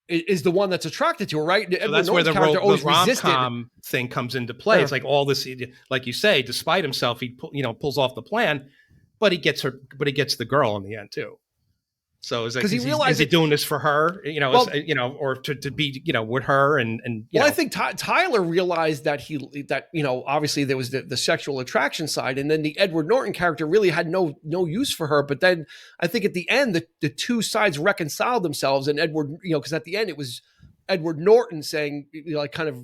is the one that's attracted to her, right? So that's where the rom-com thing comes into play. Yeah. It's like all this, like you say, despite himself, he pulls off the plan, but he gets the girl in the end too. So is he doing this for her, or to be, with her and I think Tyler realized that obviously there was the sexual attraction side, and then the Edward Norton character really had no use for her. But then I think at the end, the two sides reconciled themselves, and Edward, because at the end it was Edward Norton saying, kind of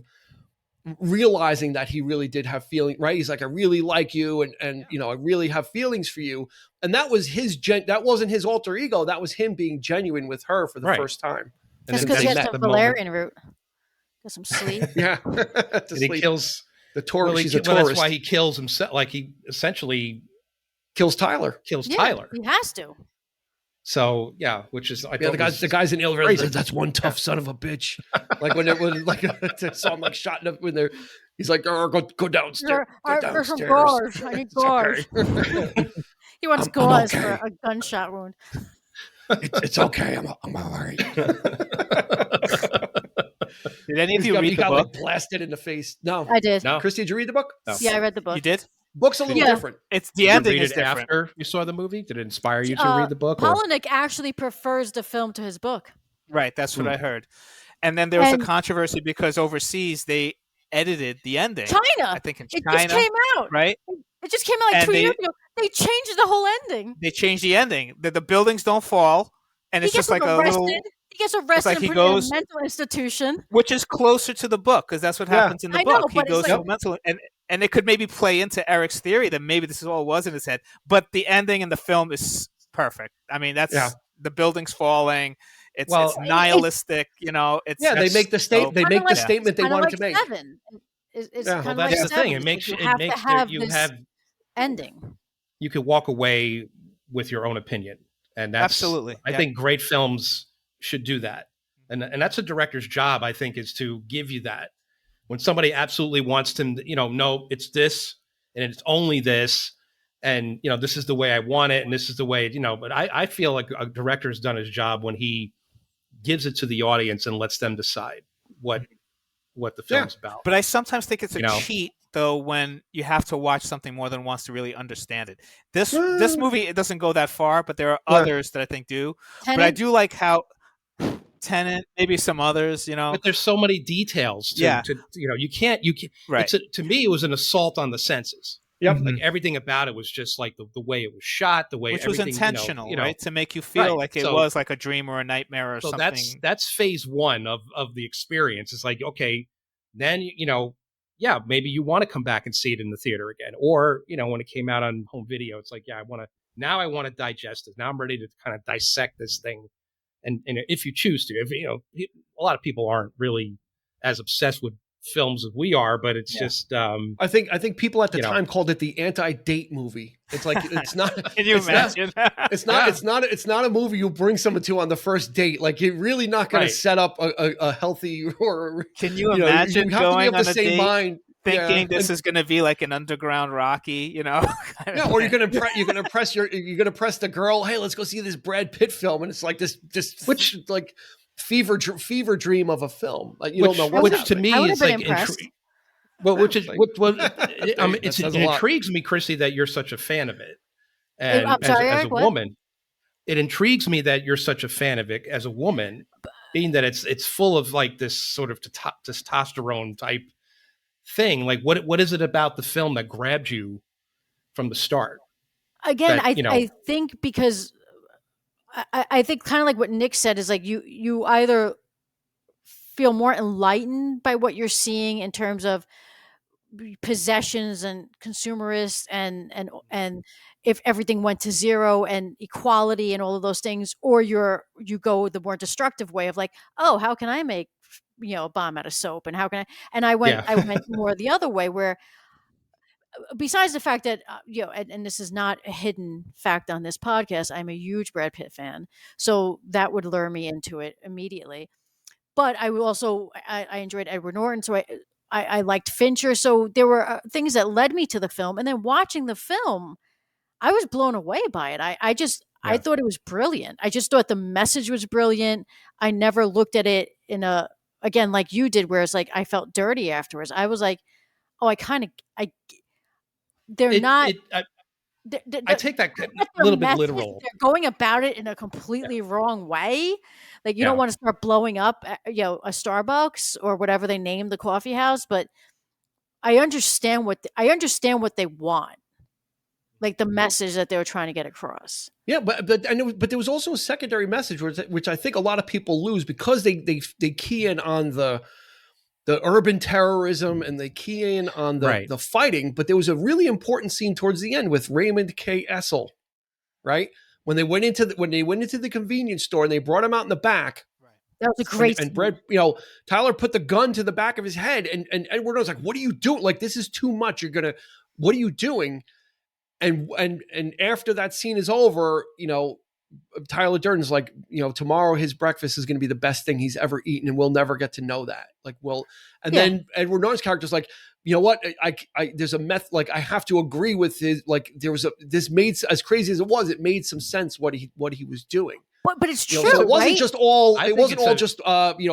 realizing that he really did have feeling, right? He's like, "I really like you, and I really have feelings for you." And that was that wasn't his alter ego. That was him being genuine with her for the first time. That's because he has some valerian root. Get some sleep. Yeah. He kills the Taurus. She's a Taurus. That's why he kills himself. Like, he essentially kills Tyler. Tyler. He has to. So which is the guys in the elevator. That's one tough son of a bitch. Like when saw him like shot up when they're He's like, oh, go downstairs. Go There's some downstairs. gauze. I need It's gauze. okay. He wants I'm gauze okay. for a gunshot wound. It's okay. I'm all right. Did any of you read he the got book? like blasted in the face. No. I did. No. Christy, did you read the book? No. Yeah, I read the book. You did? Book's a little Yeah. different. It's the Did you ending read is it different. after you saw the movie? Did it inspire you to read the book? Or? Polinick actually prefers the film to his book. Right, that's what I heard. And then there was And- a controversy because overseas they edited the ending. China. I think in It China, just came out. right? It just came out like And 2 they- years ago. They changed the whole ending. They changed the ending. The buildings don't fall, and it's He gets just like a arrested. little, He gets arrested like and he put in a goes- mental institution. which is closer to the book because that's what happens in the I know, book. He but it's goes like- to a mental, and it could maybe play into Eric's theory that maybe this is all it was in his head. But the ending in the film is perfect. I mean, that's the building's falling. It's nihilistic, you know. It's They make the statement. They make the statement they wanted to make. Seven. It's Yeah. kind Well, of that's like the thing. Seven. It makes you it have makes to have you this have ending. you could walk away with your own opinion, and that's Absolutely. I think great films should do that, and that's a director's job. I think is to give you that when somebody absolutely wants to, no, it's this and it's only this, and this is the way I want it, and this is the way But I feel like a director's done his job when he gives it to the audience and lets them decide what the film's about. But I sometimes think it's a You know? cheat, though, when you have to watch something more than once to really understand it. This movie, it doesn't go that far, but there are others that I think do. Tenet? But I do like how Tenet, maybe some others, But there's so many details. You can't. Right. To me, it was an assault on the senses. Yep. Like everything about it was just like the way it was shot, the way which was everything, intentional, right? To make you feel Right. like it So- was like a dream or a nightmare or So something. that's phase one of the experience. It's like, okay, then maybe you want to come back and see it in the theater again, or when it came out on home video, it's like, I want to digest it. Now I'm ready to kind of dissect this thing, and if you choose to, a lot of people aren't really as obsessed with films as we are, but it's just I think people at the time called it the anti-date movie. It's like it's not. Can you it's imagine? It's not. It's not a movie you bring someone to on the first date. Like you're really not going Right. to set up a healthy or. Can you know, imagine you have to be going of on the a same date mind. thinking this is going to be like an underground Rocky, kind of Yeah, or thing. you're gonna press the girl. Hey, let's go see this Brad Pitt film, and it's like this which like fever dream of a film. Like you don't know what's which to happening. me I would have is been like impressed. well, which is Like- it says a lot. intrigues me, Christy, that you're such a fan of it, and I'm sorry, as a Eric, what? woman, it intrigues me that you're such a fan of it as a woman, being that it's full of like this sort of testosterone type thing. Like what is it about the film that grabbed you from the start? Again, that, I think because I think kind of like what Nick said is like you either feel more enlightened by what you're seeing in terms of possessions and consumerists and if everything went to zero and equality and all of those things, or you go the more destructive way of like, oh, how can I make a bomb out of soap, and how can I went more the other way where besides the fact that and this is not a hidden fact on this podcast, I'm a huge Brad Pitt fan, so that would lure me into it immediately. But I will also I enjoyed Edward Norton, so I liked Fincher, so there were things that led me to the film, and then watching the film, I was blown away by it. I thought it was brilliant. I just thought the message was brilliant. I never looked at it again like you did, where it's like I felt dirty afterwards. I was like, oh, I take that a little bit literal. They're going about it in a completely wrong way. Like you don't want to start blowing up, a Starbucks or whatever they name the coffee house. But I understand what they want, like the message that they were trying to get across. Yeah, but there was also a secondary message which I think a lot of people lose because they key in on the urban terrorism and they key in on the fighting. But there was a really important scene towards the end with Raymond K. Essel, right? When they went into the convenience store and they brought him out in the back. That was a great and Brad, Tyler put the gun to the back of his head, and Edward was like, "What are you doing? Like, this is too much. What are you doing?" And after that scene is over, Tyler Durden's like, tomorrow his breakfast is going to be the best thing he's ever eaten, and we'll never get to know that. Like, then Edward Norton's character's like, you know what? There's a like, I have to agree with his, like, this made, as crazy as it was, it made some sense what he was doing. But it's true. So it wasn't right? just all. It wasn't all just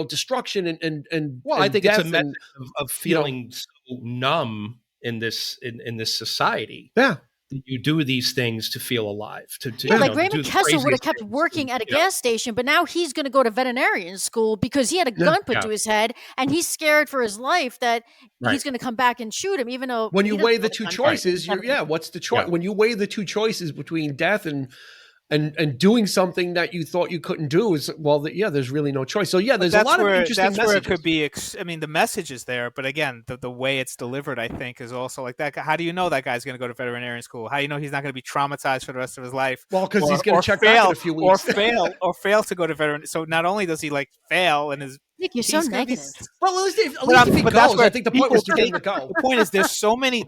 destruction and. Well, I think it's a method of feeling so numb in this society. Yeah. You do these things to feel alive. Like Raymond Kessler would have kept working at a gas station, but now he's going to go to veterinarian school because he had a gun put to his head, and he's scared for his life that he's going to come back and shoot him. Even though when you weigh the two choices, what's the choice? When you weigh the two choices between death and doing something that you thought you couldn't do, is there's really no choice. So there's a lot of interesting messages. That's where it could be. I mean, the message is there, but again, the way it's delivered, I think, is also like that. How do you know that guy's going to go to veterinarian school? How do you know he's not going to be traumatized for the rest of his life? Well, because he's going to check back in a few weeks, or fail to go to veterinarian. So not only does he fail and his Nick, you're so negative. Well, at least if he goes, I think the point was to get him to go. The point is, there's so many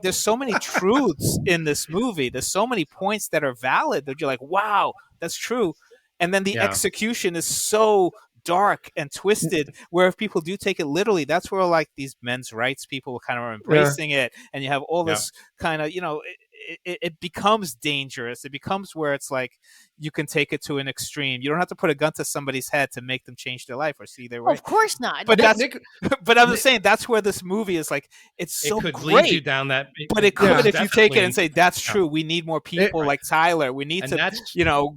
truths in this movie. There's so many points that are valid that you're like, wow, that's true. And then the execution is so dark and twisted, where if people do take it literally, that's where like these men's rights people kind of are embracing it, and you have all this kind of, it becomes dangerous. It becomes where it's like you can take it to an extreme. You don't have to put a gun to somebody's head to make them change their life or see their way. Of course not. But but I'm just saying that's where this movie is like, it's so it could great. lead you down that. But it could if you take it and say that's true. We need more people like Tyler. We need to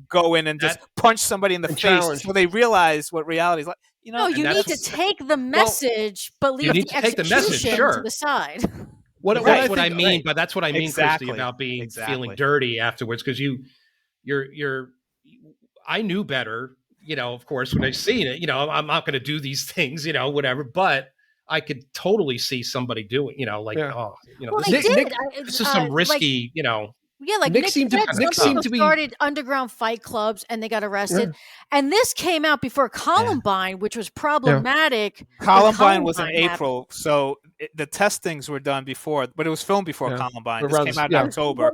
go in and just punch somebody in the face so they realize what reality is like. No, you need to take the message, but leave the execution to the side. That's what I mean, Christy, about feeling dirty afterwards, because you're I knew better, of course, when I seen it, I'm not going to do these things, whatever, but I could totally see somebody doing, this is some risky, Yeah, like Nick seemed to be started underground fight clubs and they got arrested. Yeah. And this came out before Columbine, which was problematic. Yeah. Columbine was in April, so the testings were done before, but it was filmed before Columbine. This came out in October.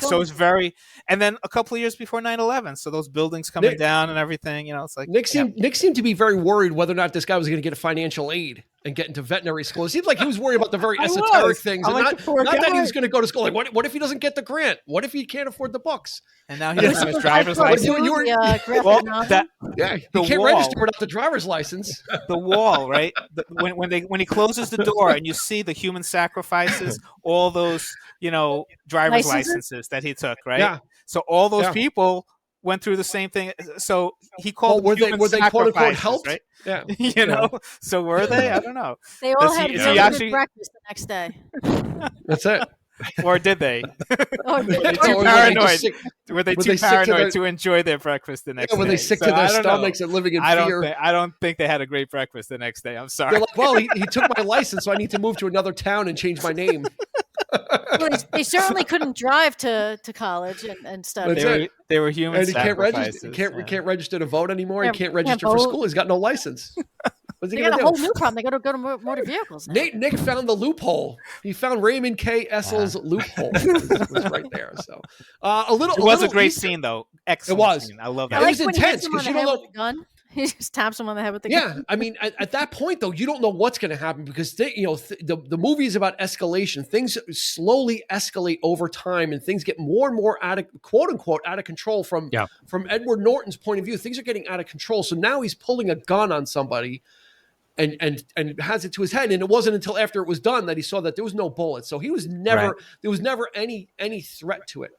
So it's very, and then a couple of years before 9/11, so those buildings coming down and everything, it's like Nick seemed to be very worried whether or not this guy was going to get a financial aid and get into veterinary school. It seemed like he was worried about the very esoteric things, and not that he was going to go to school. Like, what if he doesn't get the grant? What if he can't afford the books? And now he doesn't have his driver's license. He can't register without the driver's license. The wall, right? When he closes the door and you see the human sacrifices, all those driver's licenses that he took, right? Yeah. So all those people went through the same thing. So he called were they quote unquote helped? Right? Yeah. So were they? I don't know. They all had breakfast the next day. That's it. Or did they? Were they too paranoid? Were they too paranoid to enjoy their breakfast the next day? Were they sick to their stomachs and living in fear? I don't think they had a great breakfast the next day. I'm sorry. They're like, well, he took my license, so I need to move to another town and change my name. Well, they certainly couldn't drive to college and stuff. They were human and he sacrifices. Can't register to vote anymore. He can't register for school. He's got no license. They got a whole new problem. They got to go to motor vehicles now. Nick found the loophole. He found Raymond K. Essel's loophole. It was right there. So it was a great scene, though. Excellent. It was. Scene. I love that. It was intense because you don't know. Gun. He just taps him on the head with the gun. Yeah, I mean, at that point though, you don't know what's going to happen because the movie is about escalation. Things slowly escalate over time, and things get more and more out of quote unquote out of control from Edward Norton's point of view. Things are getting out of control. So now he's pulling a gun on somebody. And has it to his head, and it wasn't until after it was done that he saw that there was no bullet. So he was never there was never any threat to it.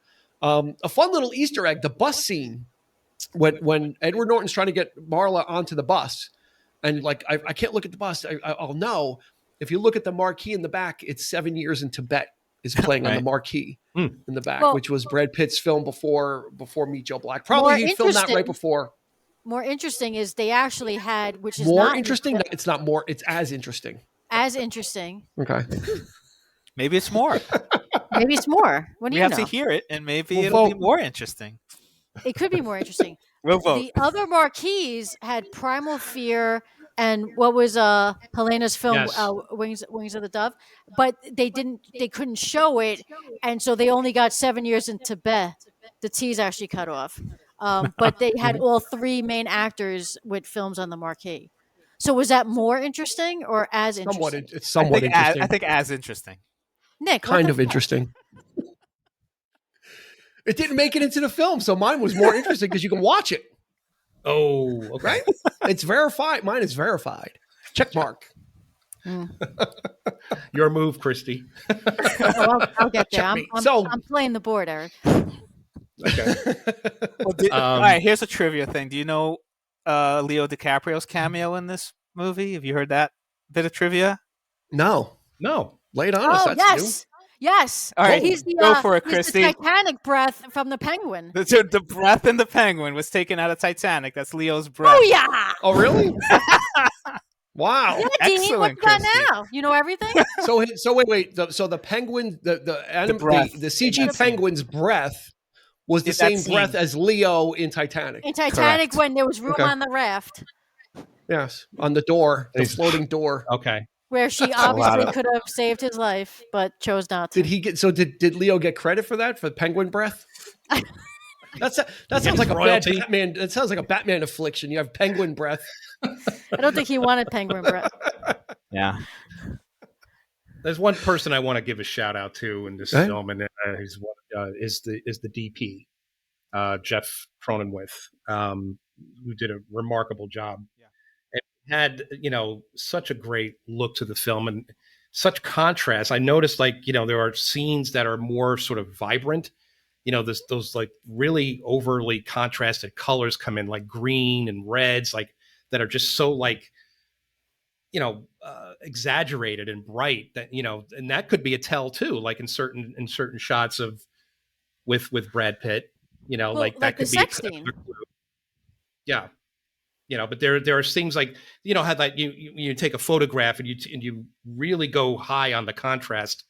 A fun little Easter egg: the bus scene when Edward Norton's trying to get Marla onto the bus, and like I can't look at the bus. I'll know if you look at the marquee in the back. It's 7 Years in Tibet is playing on the marquee in the back, which was Brad Pitt's film before Meet Joe Black. Probably he filmed that right before. More interesting is they actually had, which is more not interesting. It's not more. It's as interesting. As interesting. Okay. Maybe it's more. Maybe it's more. What do you know? We have to hear it, and maybe it'll be more interesting. It could be more interesting. We'll vote. The other marquees had Primal Fear and what was Helena's film, Wings of the Dove, but they couldn't show it, and so they only got 7 Years in Tibet. The T's actually cut off. but they had all three main actors with films on the marquee. So was that more interesting or as interesting? It's somewhat interesting. I think as interesting. Nick, Kind of interesting. It didn't make it into the film, so mine was more interesting because you can watch it. Oh, okay. Right? It's verified. Mine is verified. Check mark. Your move, Christy. I'll get there. I'm So- playing the board, Eric. Okay. All right, here's a trivia thing. Do you know Leo DiCaprio's cameo in this movie? Have you heard that bit of trivia? No. No. Lay it on us. Oh, That's yes. Yes. All right, he's the, go for it, he's Christy. the Titanic breath from the Penguin. The breath in the penguin was taken out of Titanic. That's Leo's breath. Oh yeah. new. Oh, really? Wow. Yeah, Dean, Excellent, what you got Christy. now? You know everything? So wait. So the penguin, the breath. CG penguin's breath was the In that same scene. breath as Leo in Titanic. In Titanic, Correct. when there was room Okay. on the raft, Yes, on the door, the floating door. Okay. where she a lot obviously of- could have saved his life, but chose not to. Did he get? So did Leo get credit for that for penguin breath? That sounds like a royalty. bad Batman. That sounds like a Batman affliction. You have penguin breath. I don't think he wanted penguin breath. Yeah. There's one person I want to give a shout out to in this Okay. film, and is the DP, Jeff Cronenweth, who did a remarkable job. Yeah. And had such a great look to the film and such contrast. I noticed there are scenes that are more sort of vibrant. Those like really overly contrasted colors come in, like green and reds, like that are just so exaggerated and bright that and that could be a tell too, like in certain shots of with Brad Pitt, like that like could the be sex scene. yeah, but there are things like how that you take a photograph and you really go high on the contrast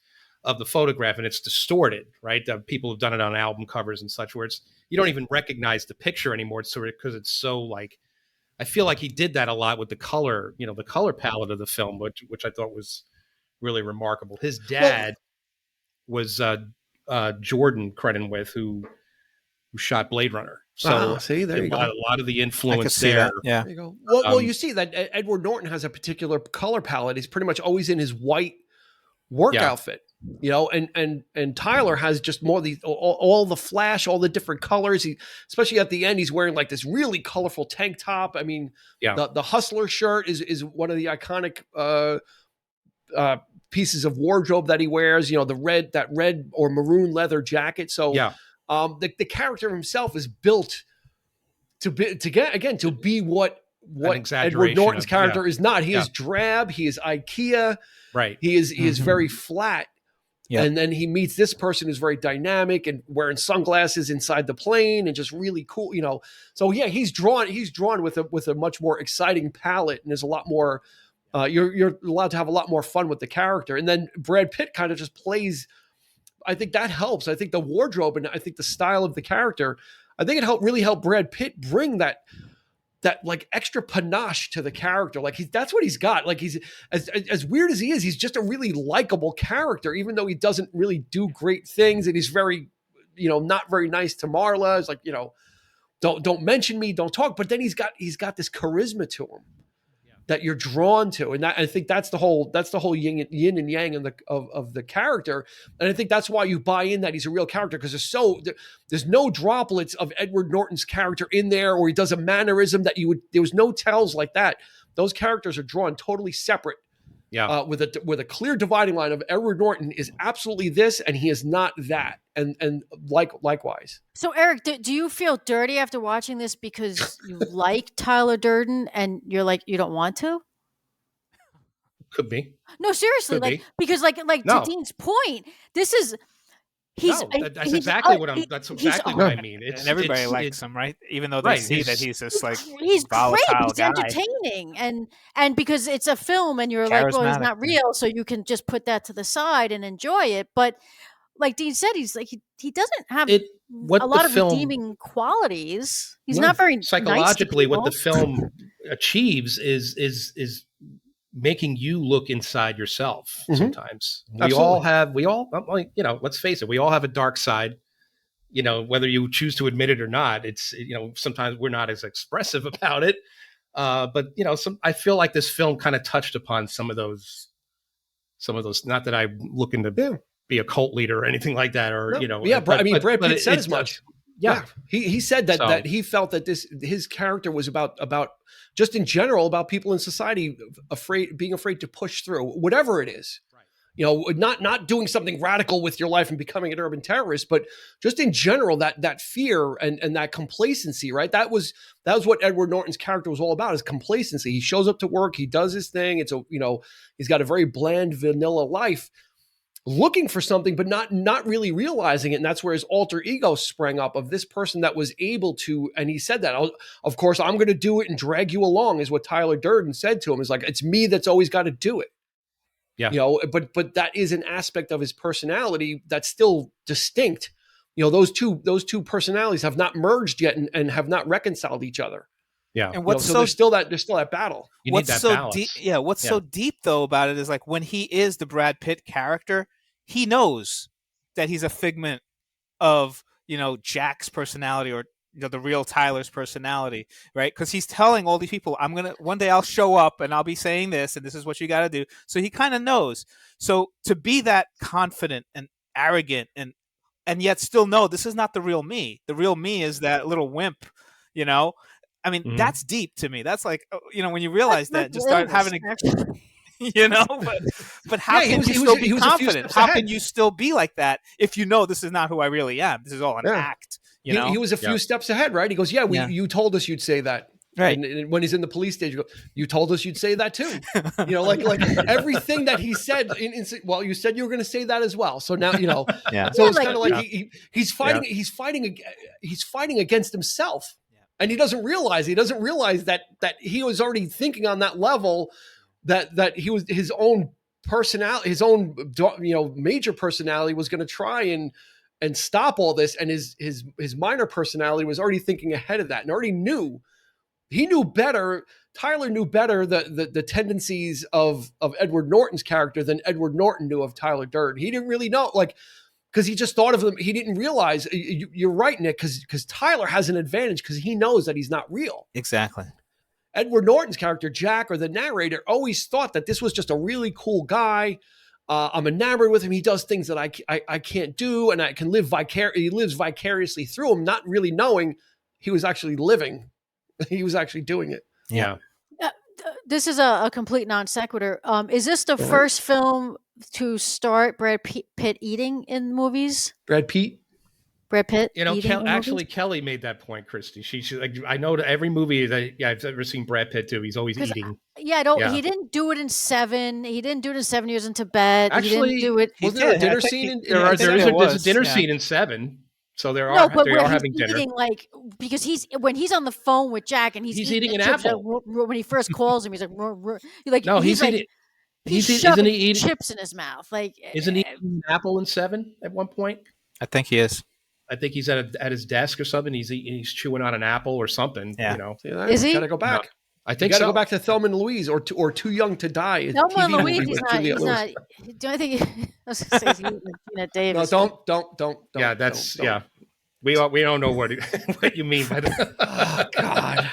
of the photograph and it's distorted, right? People have done it on album covers and such, where you don't even recognize the picture anymore. It's sort of because it's so like. I feel like he did that a lot with the color, the color palette of the film, which I thought was really remarkable. His dad was Jordan Cronenweth, who shot Blade Runner. So see, there you go. A lot of the I could influence see there. that. Yeah. There you go. Well, you see that Edward Norton has a particular color palette. He's pretty much always in his white work Yeah. outfit, and Tyler has just more of these, all the flash, all the different colors. He, especially at the end, he's wearing like this really colorful tank top. I mean, Yeah. the Hustler shirt is one of the iconic pieces of wardrobe that he wears. That red or maroon leather jacket. So Yeah. the character himself is built to be what Edward exaggeration Norton's of- character yeah. is not. He Yeah. is drab. He is IKEA. Right. He is very flat. Yeah. And then he meets this person who's very dynamic and wearing sunglasses inside the plane and just really cool, So yeah, he's drawn with a much more exciting palette, and there's a lot more. You're allowed to have a lot more fun with the character, and then Brad Pitt kind of just plays. I think that helps. I think the wardrobe and I think the style of the character. I think it really helped Brad Pitt bring that like extra panache to the character. Like that's what he's got. Like he's as weird as he is, he's just a really likable character, even though he doesn't really do great things. And he's very, not very nice to Marla. It's like, don't mention me, don't talk. But then he's got this charisma to him that you're drawn to. And I think that's the whole yin and yang of the character. And I think that's why you buy in that he's a real character, because there's no droplets of Edward Norton's character in there, or he does a mannerism that there was no tells like that. Those characters are drawn totally separate. Yeah. With a clear dividing line of Edward Norton is absolutely this and he is not that. And likewise. So, Eric, do you feel dirty after watching this because you like Tyler Durden and you're like, you don't want to? Could be. No, seriously, Could be. because No. to Dean's point, this is That's exactly what I mean. And everybody likes him, right? Even though they Right, see that he's this like he's great. volatile He's guy. entertaining, and because it's a film, and you're like, well, he's Charismatic. not real, so you can just put that to the side and enjoy it. But like Dean said, he's like he doesn't have what a lot the of film- redeeming qualities. He's No, not very nice to psychologically what the people. film achieves is making you look inside yourself. Mhm. Sometimes Absolutely. we all let's face it, we all have a dark side, you know, whether you choose to admit it or not, it's, you know, sometimes we're not as expressive about it. But you know, I feel like this film kind of touched upon some of those, not that I'm looking to be a cult leader or anything like that, or, you know, Brad Pitt said as much. Yeah. He said that he felt that his character was about just in general about people in society being afraid to push through whatever it is. Right. You know, not doing something radical with your life and becoming an urban terrorist, but just in general that fear and that complacency, right? That was what Edward Norton's character was all about, is complacency. He shows up to work, he does his thing. It's he's got a very bland vanilla life, looking for something, but not really realizing it. And that's where his alter ego sprang up, of this person that was able to, and he said that, of course, I'm going to do it and drag you along, is what Tyler Durden said to him. Is like, it's me that's always got to do it. Yeah. You know, but that is an aspect of his personality that's still distinct. You know, those two personalities have not merged yet and have not reconciled each other. Yeah. And what's there's still that battle. You need that balance. What's so deep though about it is, like, when he is the Brad Pitt character, he knows that he's a figment of, you know, Jack's personality, or, you know, the real Tyler's personality, right? Because he's telling all these people, one day I'll show up and I'll be saying this, and this is what you got to do. So he kind of knows. So to be that confident and arrogant and yet still know this is not the real me. The real me is that little wimp, you know? I mean, that's deep to me. That's like, you know, when you realize that, just start having you know, but how can you still be confident? How can you still be like that if you know this is not who I really am? This is all an act. You know, he was a few steps ahead, right? He goes, you told us you'd say that. Right. And when he's in the police station, you told us you'd say that too. You know, like everything that he said. Well, you said you were going to say that as well. So now, you know. So it's kind of like he's fighting. He's fighting against himself, and he doesn't realize. He doesn't realize that he was already thinking on that level. That he was his own personality, his own, you know, major personality was going to try and stop all this, and his minor personality was already thinking ahead of that and already knew. He knew better. Tyler knew better the tendencies of Edward Norton's character than Edward Norton knew of Tyler Durden. He didn't really know, like, because he just thought of them. He didn't realize. You're right, Nick, because Tyler has an advantage because he knows that he's not real. Exactly. Edward Norton's character, Jack, or the narrator, always thought that this was just a really cool guy. I'm enamored with him. He does things that I can't do, and I can live he lives vicariously through him, not really knowing he was actually living. He was actually doing it. Yeah. This is a complete non sequitur. Is this the first film to start Brad Pitt eating in movies? Brad Pitt? You know, Kelly made that point, Christy. She like, I know that every movie that I've ever seen Brad Pitt do, he's always eating. He didn't do it in Seven. He didn't do it in 7 Years in Tibet. Actually, he didn't do it. Wasn't there a dinner scene? There's a dinner scene in Seven. So they are having dinner. Eating, like, because when he's on the phone with Jack and he's eating an apple. When he first calls him, he's like, no, he's like, eating. Isn't he eating chips in his mouth? Like, isn't he eating an apple in Seven at one point? I think he is. I think he's at his desk or something. He's chewing on an apple or something. Yeah. You know, is he? Got to go back. No, I think got to go back to Thelma and Louise or Too Young to Die. Thelma and Louise. He's not. Do I think? I was going to say Gina Davis. No, don't. Yeah, don't. Yeah. We don't know what you mean by that. Oh God!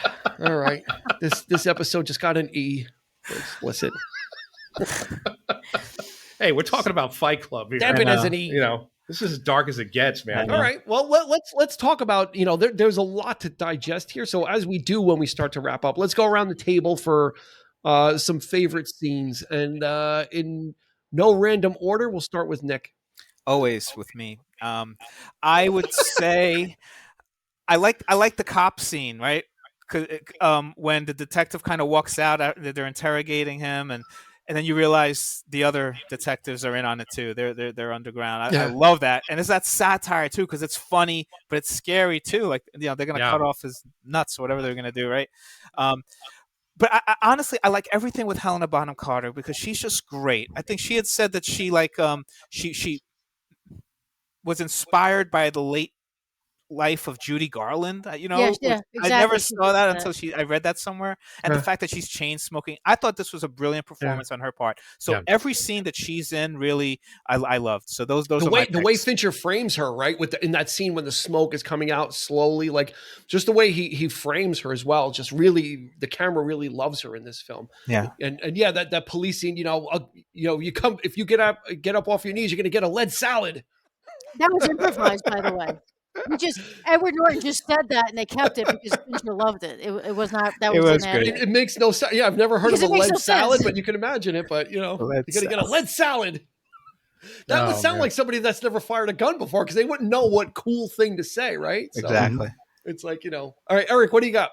All right, this episode just got an E. Explicit. Hey, we're talking about Fight Club here. Damn it as an E. You know, this is as dark as it gets, man. All right. Well, let's talk about, you know, there's a lot to digest here. So as we do when we start to wrap up, let's go around the table for some favorite scenes, and in no random order, we'll start with Nick. Always with me. I would say I like the cop scene, right? When the detective kind of walks out, they're interrogating him, and then you realize the other detectives are in on it too. They're underground. I love that, and it's that satire too, because it's funny, but it's scary too. Like, you know, they're gonna cut off his nuts or whatever they're gonna do, right? But I honestly, I like everything with Helena Bonham Carter because she's just great. I think she had said that she she was inspired by the late life of Judy Garland. You know, Yeah, which yeah, I never exactly. She saw did that that. until I read that somewhere. And the fact that she's chain smoking, I thought this was a brilliant performance on her part. So every scene that she's in, really, I loved. So those the are my the way picks. Fincher frames her, right, with in that scene when the smoke is coming out slowly, like just the way he frames her as well, just really the camera really loves her in this film. Yeah, and yeah, that police scene, you come if you get up off your knees, you're gonna get a lead salad. That was improvised, by the way. Edward Norton just said that, and they kept it because Fincher loved it. It was not that It was was an great. edit. It makes no sense. Yeah, I've never heard Because of a it makes lead no salad, sense. but you can imagine it. But you're Lead gonna get a lead salad. That would sound like somebody that's never fired a gun before, because they wouldn't know what cool thing to say, right? So Exactly. it's like, all right, Eric, what do you got?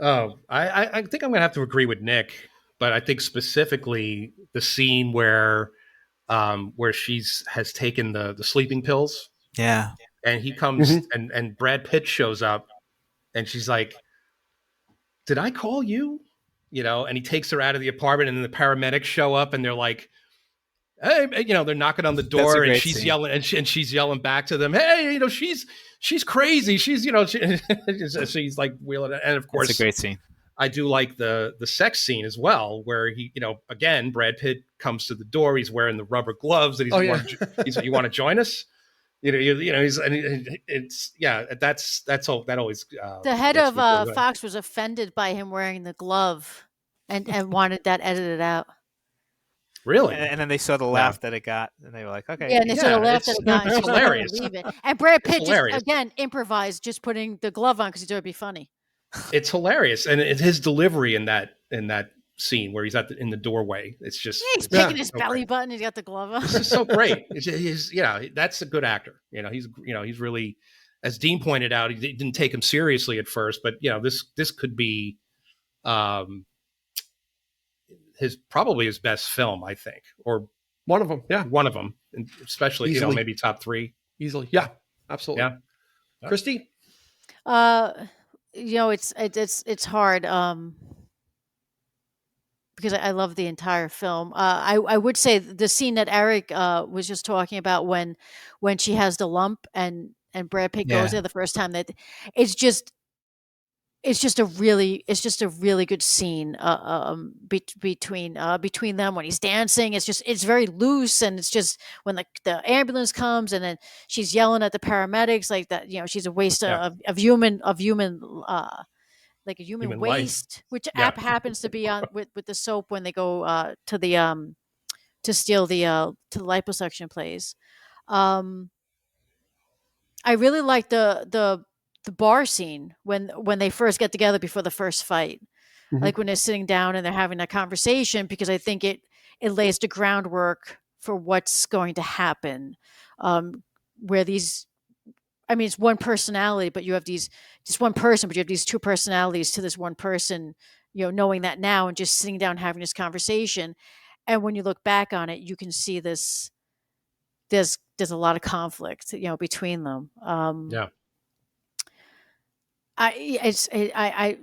Oh, I think I'm gonna have to agree with Nick, but I think specifically the scene where she's has taken the sleeping pills. Yeah. And he comes and Brad Pitt shows up and she's like, "Did I call you?" And he takes her out of the apartment, and then the paramedics show up and they're like, "Hey," they're knocking on the door, and she's yelling, and she's yelling back to them, "Hey, she's crazy. She's, she's like wheeling it." And of course, it's a great scene. I do like the sex scene as well, where he, again, Brad Pitt comes to the door. He's wearing the rubber gloves, and he's like, "You want to join us?" That's all. That always. The head of Fox was offended by him wearing the glove, and wanted that edited out. Really? And then they saw the laugh that it got, and they were like, "Okay." Yeah, and they saw the laugh that it got. It's hilarious. Leave it. And Brad Pitt just again improvised, just putting the glove on because he thought it'd be funny. It's hilarious, and it's his delivery in that scene where he's in the doorway. It's just he's picking his belly button. He's got the glove on. It's just so great. That's a good actor. He's really, as Dean pointed out, he didn't take him seriously at first, but this could be probably his best film, I think, or one of them. Yeah, one of them, and especially easily. Maybe top 3 easily. Yeah, absolutely. Yeah, Christy. It's hard because I love the entire film. I would say the scene that Eric was just talking about when she has the lump and Brad Pitt goes there the first time, that it's just a really good scene between them when he's dancing. It's very loose, and it's just when the ambulance comes and then she's yelling at the paramedics like that. She's a waste of human like a human waste, which happens to be on with the soap when they go to the to steal the liposuction place. I really like the bar scene when they first get together before the first fight, like when they're sitting down and they're having that conversation, because I think it lays the groundwork for what's going to happen. Where it's one personality, but you have just one person, but you have these two personalities to this one person, knowing that now and just sitting down having this conversation. And when you look back on it, you can see there's a lot of conflict, between them. I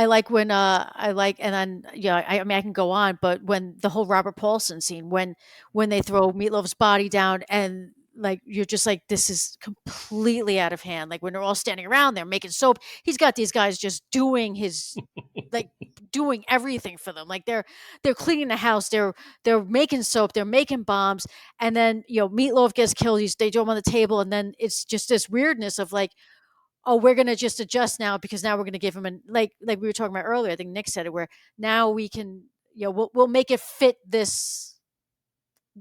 like when I like, and then I can go on, but when the whole Robert Paulson scene, when they throw Meatloaf's body down, and like you're just like, this is completely out of hand. Like when they're all standing around there making soap, he's got these guys just doing his doing everything for them. Like they're cleaning the house, they're making soap, they're making bombs, and then Meatloaf gets killed. They throw him on the table, and then it's just this weirdness of like, oh, we're going to just adjust now because now we're going to give him like we were talking about earlier. I think Nick said it, where now we can, we'll make it fit this.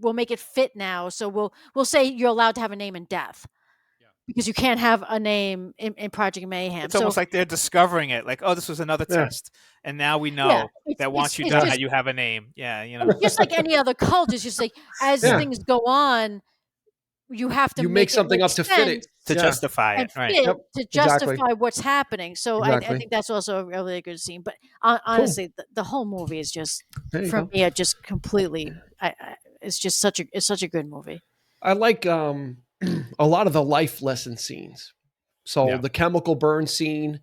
We'll make it fit now. So we'll say you're allowed to have a name in death, because you can't have a name in Project Mayhem. It's almost like they're discovering it. Like, oh, this was another test, and now we know that once you die, you have a name. Yeah, just like any other cult. It's just like as things go on, you have to make something up to fit it, to justify it, right? To justify what's happening. So I think that's also a really good scene. But honestly, the whole movie is just, for me, it just completely. It's just such a good movie. I like a lot of the life lesson scenes. So the chemical burn scene,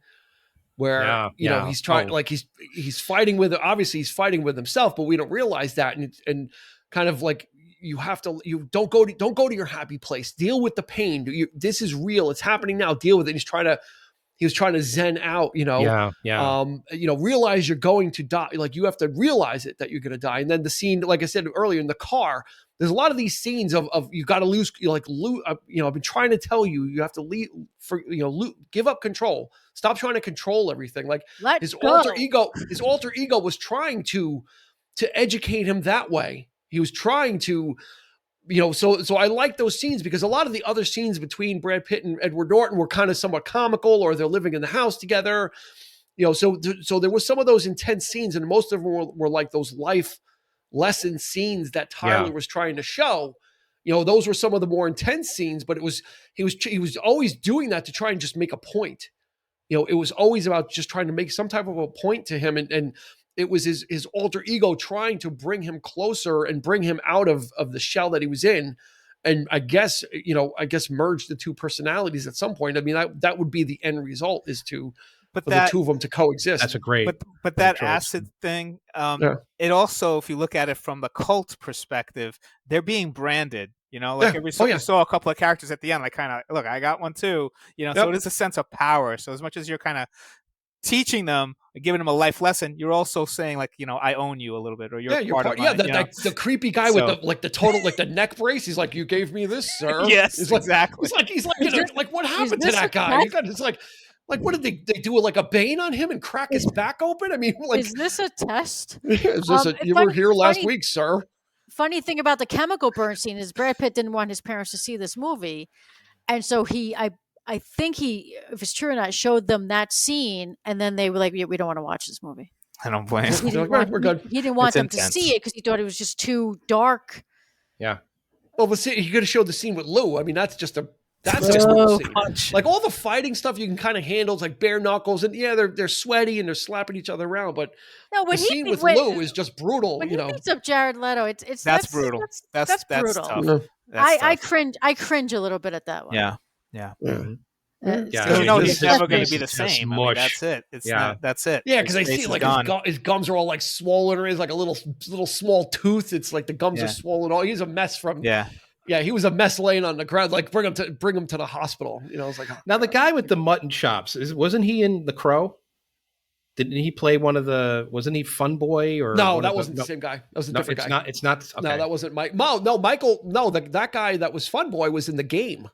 where he's trying, like he's fighting with, obviously he's fighting with himself, but we don't realize that, and kind of like you have to, you don't go to your happy place. Deal with the pain. This is real. It's happening now. Deal with it. He was trying to zen out, realize you're going to die. Like, you have to realize it, that you're going to die. And then the scene, like I said earlier, in the car, there's a lot of these scenes of you got to lose, I've been trying to tell you, you have to give up control. Stop trying to control everything. Like, his alter ego was trying to educate him that way. He was trying to, so I like those scenes, because a lot of the other scenes between Brad Pitt and Edward Norton were kind of somewhat comical, or they're living in the house together, so there was some of those intense scenes, and most of them were like those life lesson scenes that Tyler was trying to show. Those were some of the more intense scenes, but he was always doing that to try and just make a point. It was always about just trying to make some type of a point to him, and it was his alter ego trying to bring him closer and bring him out of the shell that he was in. And I guess merge the two personalities at some point. I mean, that would be the end result, is for the two of them to coexist. That's a great, but that acid thing, it also, if you look at it from the cult perspective, they're being branded. You saw a couple of characters at the end, like, kind of, look, I got one too. So it is a sense of power. So as much as you're kind of teaching them, giving them a life lesson, you're also saying, like, I own you a little bit, or you're part of mine, the creepy guy with the neck brace. He's like, you gave me this, sir. Yes, he's like, exactly. He's like, what happened to that guy? It's like, what did they do? Like a Bane on him and crack his back open? I mean, like, is this a test? You were here last week, sir. Funny thing about the chemical burn scene is Brad Pitt didn't want his parents to see this movie, and so I think he, if it's true or not, showed them that scene, and then they were like, we don't want to watch this movie. I don't blame him. We're good. He didn't want them to see it because he thought it was just too dark. Yeah. Well, he could have showed the scene with Lou. I mean, that's just a scene. Like, all the fighting stuff you can kind of handle. It's like bare knuckles, and they're sweaty and they're slapping each other around. But the scene with Lou is just brutal. When he beats up Jared Leto, that's brutal. That's brutal. Tough. I cringe a little bit at that one. Yeah. Yeah. He's never going to be the same. I mean, that's it. That's it. Yeah, because I see, like, his gums are all like swollen, or he's like a little small tooth. It's like the gums are swollen. Oh, he's a mess from. Yeah, he was a mess laying on the ground. Like, bring him to the hospital. It's like, now the guy with the mutton chops, wasn't he in The Crow? Didn't he play one of the? Wasn't he Fun Boy or? No, that wasn't the same guy. That was a different guy. It's not. Okay. No, that wasn't Mike. No, Michael. No, that guy that was Fun Boy was in The Game.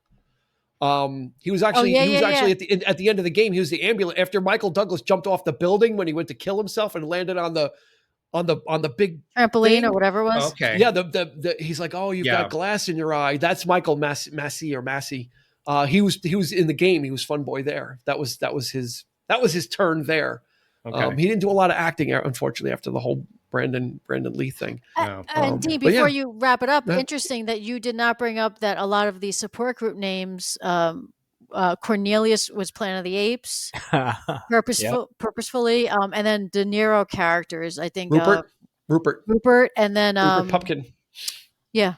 He was actually at the end of the game. He was the ambulance after Michael Douglas jumped off the building when he went to kill himself and landed on the big trampoline thing. or whatever it was. Oh, okay. Yeah. He's like, oh, you've got glass in your eye. That's Michael Massey. He was in The Game. He was Fun Boy there. That was his turn there. Okay. He didn't do a lot of acting, unfortunately, after the whole Brandon Lee thing. And Dean, before you wrap it up, interesting that you did not bring up that a lot of the support group names, Cornelius was Planet of the Apes, purposefully, and then De Niro characters, I think. Rupert, and then Rupert Pupkin. Yeah.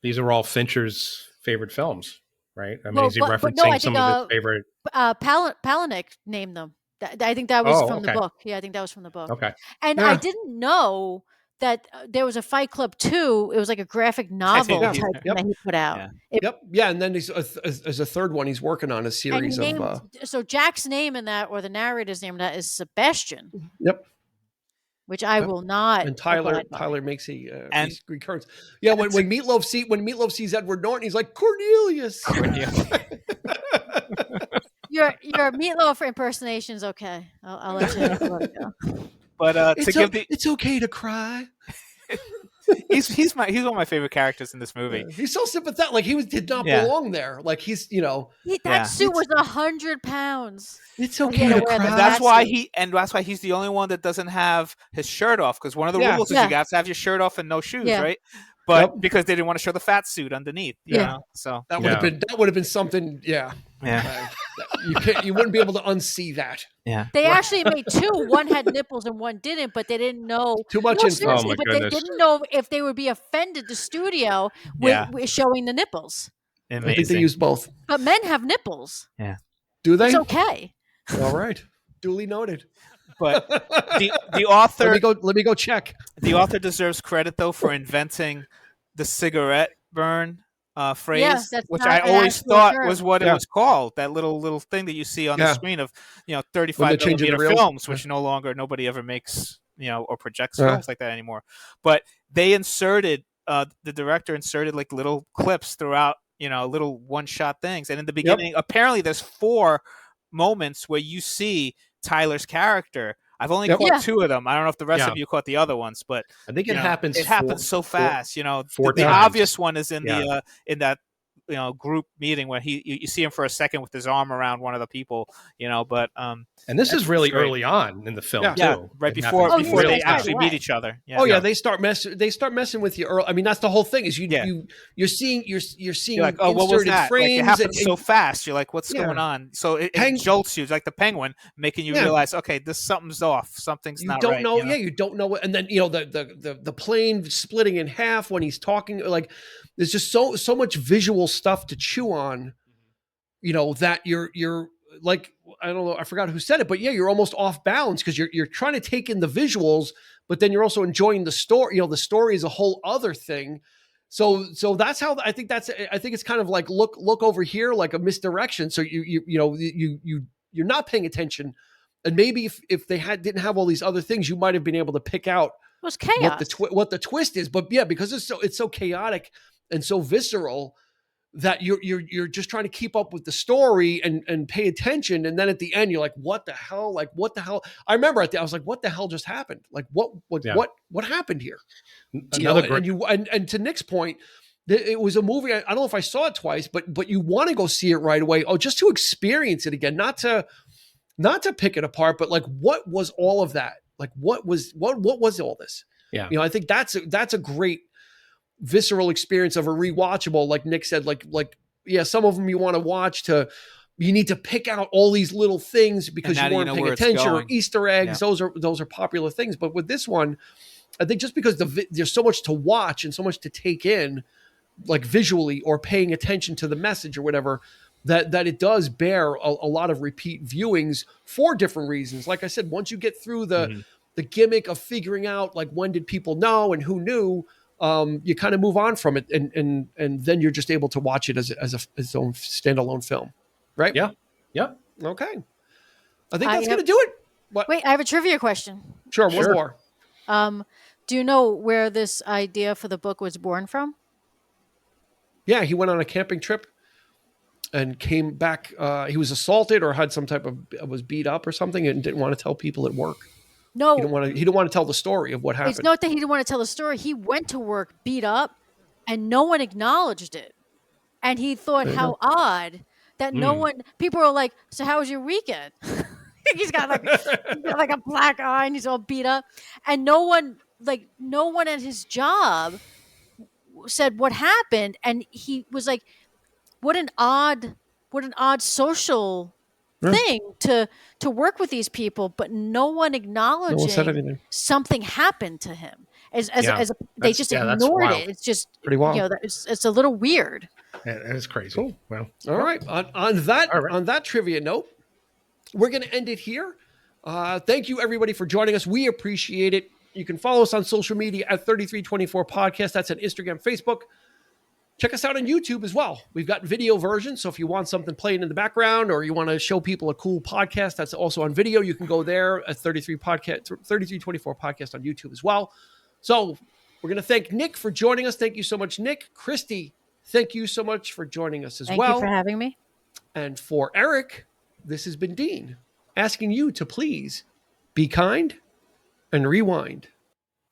These are all Fincher's favorite films, right? I mean, is he referencing some of his favorite? Palahniuk named them. I think that was from the book. Yeah, I think that was from the book. Okay. And I didn't know that there was a Fight Club 2. It was like a graphic novel type thing that he put out. Yeah. And then there's a third one he's working on, a series of. So Jack's name in that, or the narrator's name in that, is Sebastian. Yep. Which I will not. And Tyler makes a recurrence. Yeah, when Meatloaf sees Edward Norton, he's like, Cornelius. Your Meatloaf impersonation is okay. I'll let you go. But it's okay to cry. he's one of my favorite characters in this movie. He's so sympathetic. Like, he did not belong there. Like, he's that suit was 100 pounds. It's okay to cry. That's why he's the only one that doesn't have his shirt off, because one of the rules is you have to have your shirt off and no shoes, right? But because they didn't want to show the fat suit underneath, you know? So that would have been something. Yeah. You wouldn't be able to unsee that. Yeah. They actually made two. One had nipples and one didn't, but they didn't know too much info. Oh my but goodness. They didn't know if they would be offended, the studio, with showing the nipples. Amazing. I think they used both. But men have nipples. Yeah. Do they? It's okay. All right. Duly noted. But the author. Let me go check. The author deserves credit, though, for inventing the cigarette burn phrase, Yeah, that's which not I an always actual thought term. was what it Yeah. was called. That little thing that you see on the Yeah. screen of When 35 they're changing the millimeter reels. films, which nobody ever makes or projects films like that anymore. But they inserted the director inserted like little clips throughout, little one shot things, and in the beginning, apparently there's 4 moments where you see Tyler's character. I've only Yep. caught Yeah. 2 of them. I don't know if the rest Yeah. of you caught the other ones, but I think it happens. It happens so fast. four The times. obvious one is in Yeah. in that group meeting where you see him for a second with his arm around one of the people. But And this that's is really great. early on in the film Yeah. too. Yeah, right It before happens before real they time. actually away. meet each other. Yeah. Oh yeah, they start messing with you early. I mean, that's the whole thing. Is you're seeing You're like, oh, what was inserted that? frames. Like, it happens so fast. You're like, what's Yeah. going on? So it Hang- jolts you. It's like the penguin, making you Yeah. realize, okay, something's off. Something's you not don't right. know. Yeah, you don't know what. And then the plane splitting in half when he's talking. Like, there's just so much visual stuff to chew on. That you're like, I don't know, I forgot who said it, but yeah, you're almost off balance because you're trying to take in the visuals, but then you're also enjoying the story. The story is a whole other thing. So that's how I think it's kind of like look over here, like a misdirection. So you're not paying attention, and maybe if they didn't have all these other things, you might have been able to pick out It was chaos. what the twist is. But yeah, because it's so chaotic and so visceral that you're just trying to keep up with the story and pay attention, and then at the end you're like, what the hell? I remember I was like, what the hell just happened? Like what happened here? And to Nick's point, it was a movie. I don't know if I saw it twice, but you want to go see it right away. Oh, just to experience it again, not to pick it apart, but like, what was all of that? Like, what was all this? Yeah. I think that's a great visceral experience of a rewatchable, like Nick said, like yeah, some of them you want to watch you need to pick out all these little things because you weren't paying attention, or Easter eggs. Yeah. Those are popular things. But with this one, I think just because there's so much to watch and so much to take in, like visually or paying attention to the message or whatever, that it does bear a lot of repeat viewings for different reasons. Like I said, once you get through the gimmick of figuring out like when did people know and who knew, you kind of move on from it, and then you're just able to watch it as its own standalone film, right? Yeah. Okay. I think that's going to do it. What? Wait, I have a trivia question. Sure. One more. Do you know where this idea for the book was born from? Yeah, he went on a camping trip and came back. He was assaulted or had some type of was beat up or something, and didn't want to tell people at work. No, he didn't want to tell the story of what happened. It's not that he didn't want to tell the story. He went to work beat up, and no one acknowledged it. And he thought how odd that no one. People were like, "So how was your weekend?" he's got like a black eye and he's all beat up, and no one at his job said what happened. And he was like, "What an odd social." thing to work with these people, but no one acknowledging something happened to him. They just ignored it. It's just pretty wild. It's a little weird. That is crazy. Cool. Well, all right. On that trivia note, we're going to end it here. Thank you everybody for joining us. We appreciate it. You can follow us on social media at 3324 Podcast. That's on Instagram, Facebook. Check us out on YouTube as well. We've got video versions, so if you want something playing in the background or you want to show people a cool podcast that's also on video, you can go there at 3324 Podcast on YouTube as well. So we're going to thank Nick for joining us. Thank you so much, Nick. Christy, thank you so much for joining us as well. Thank you for having me. And for Eric, this has been Dean, asking you to please be kind and rewind.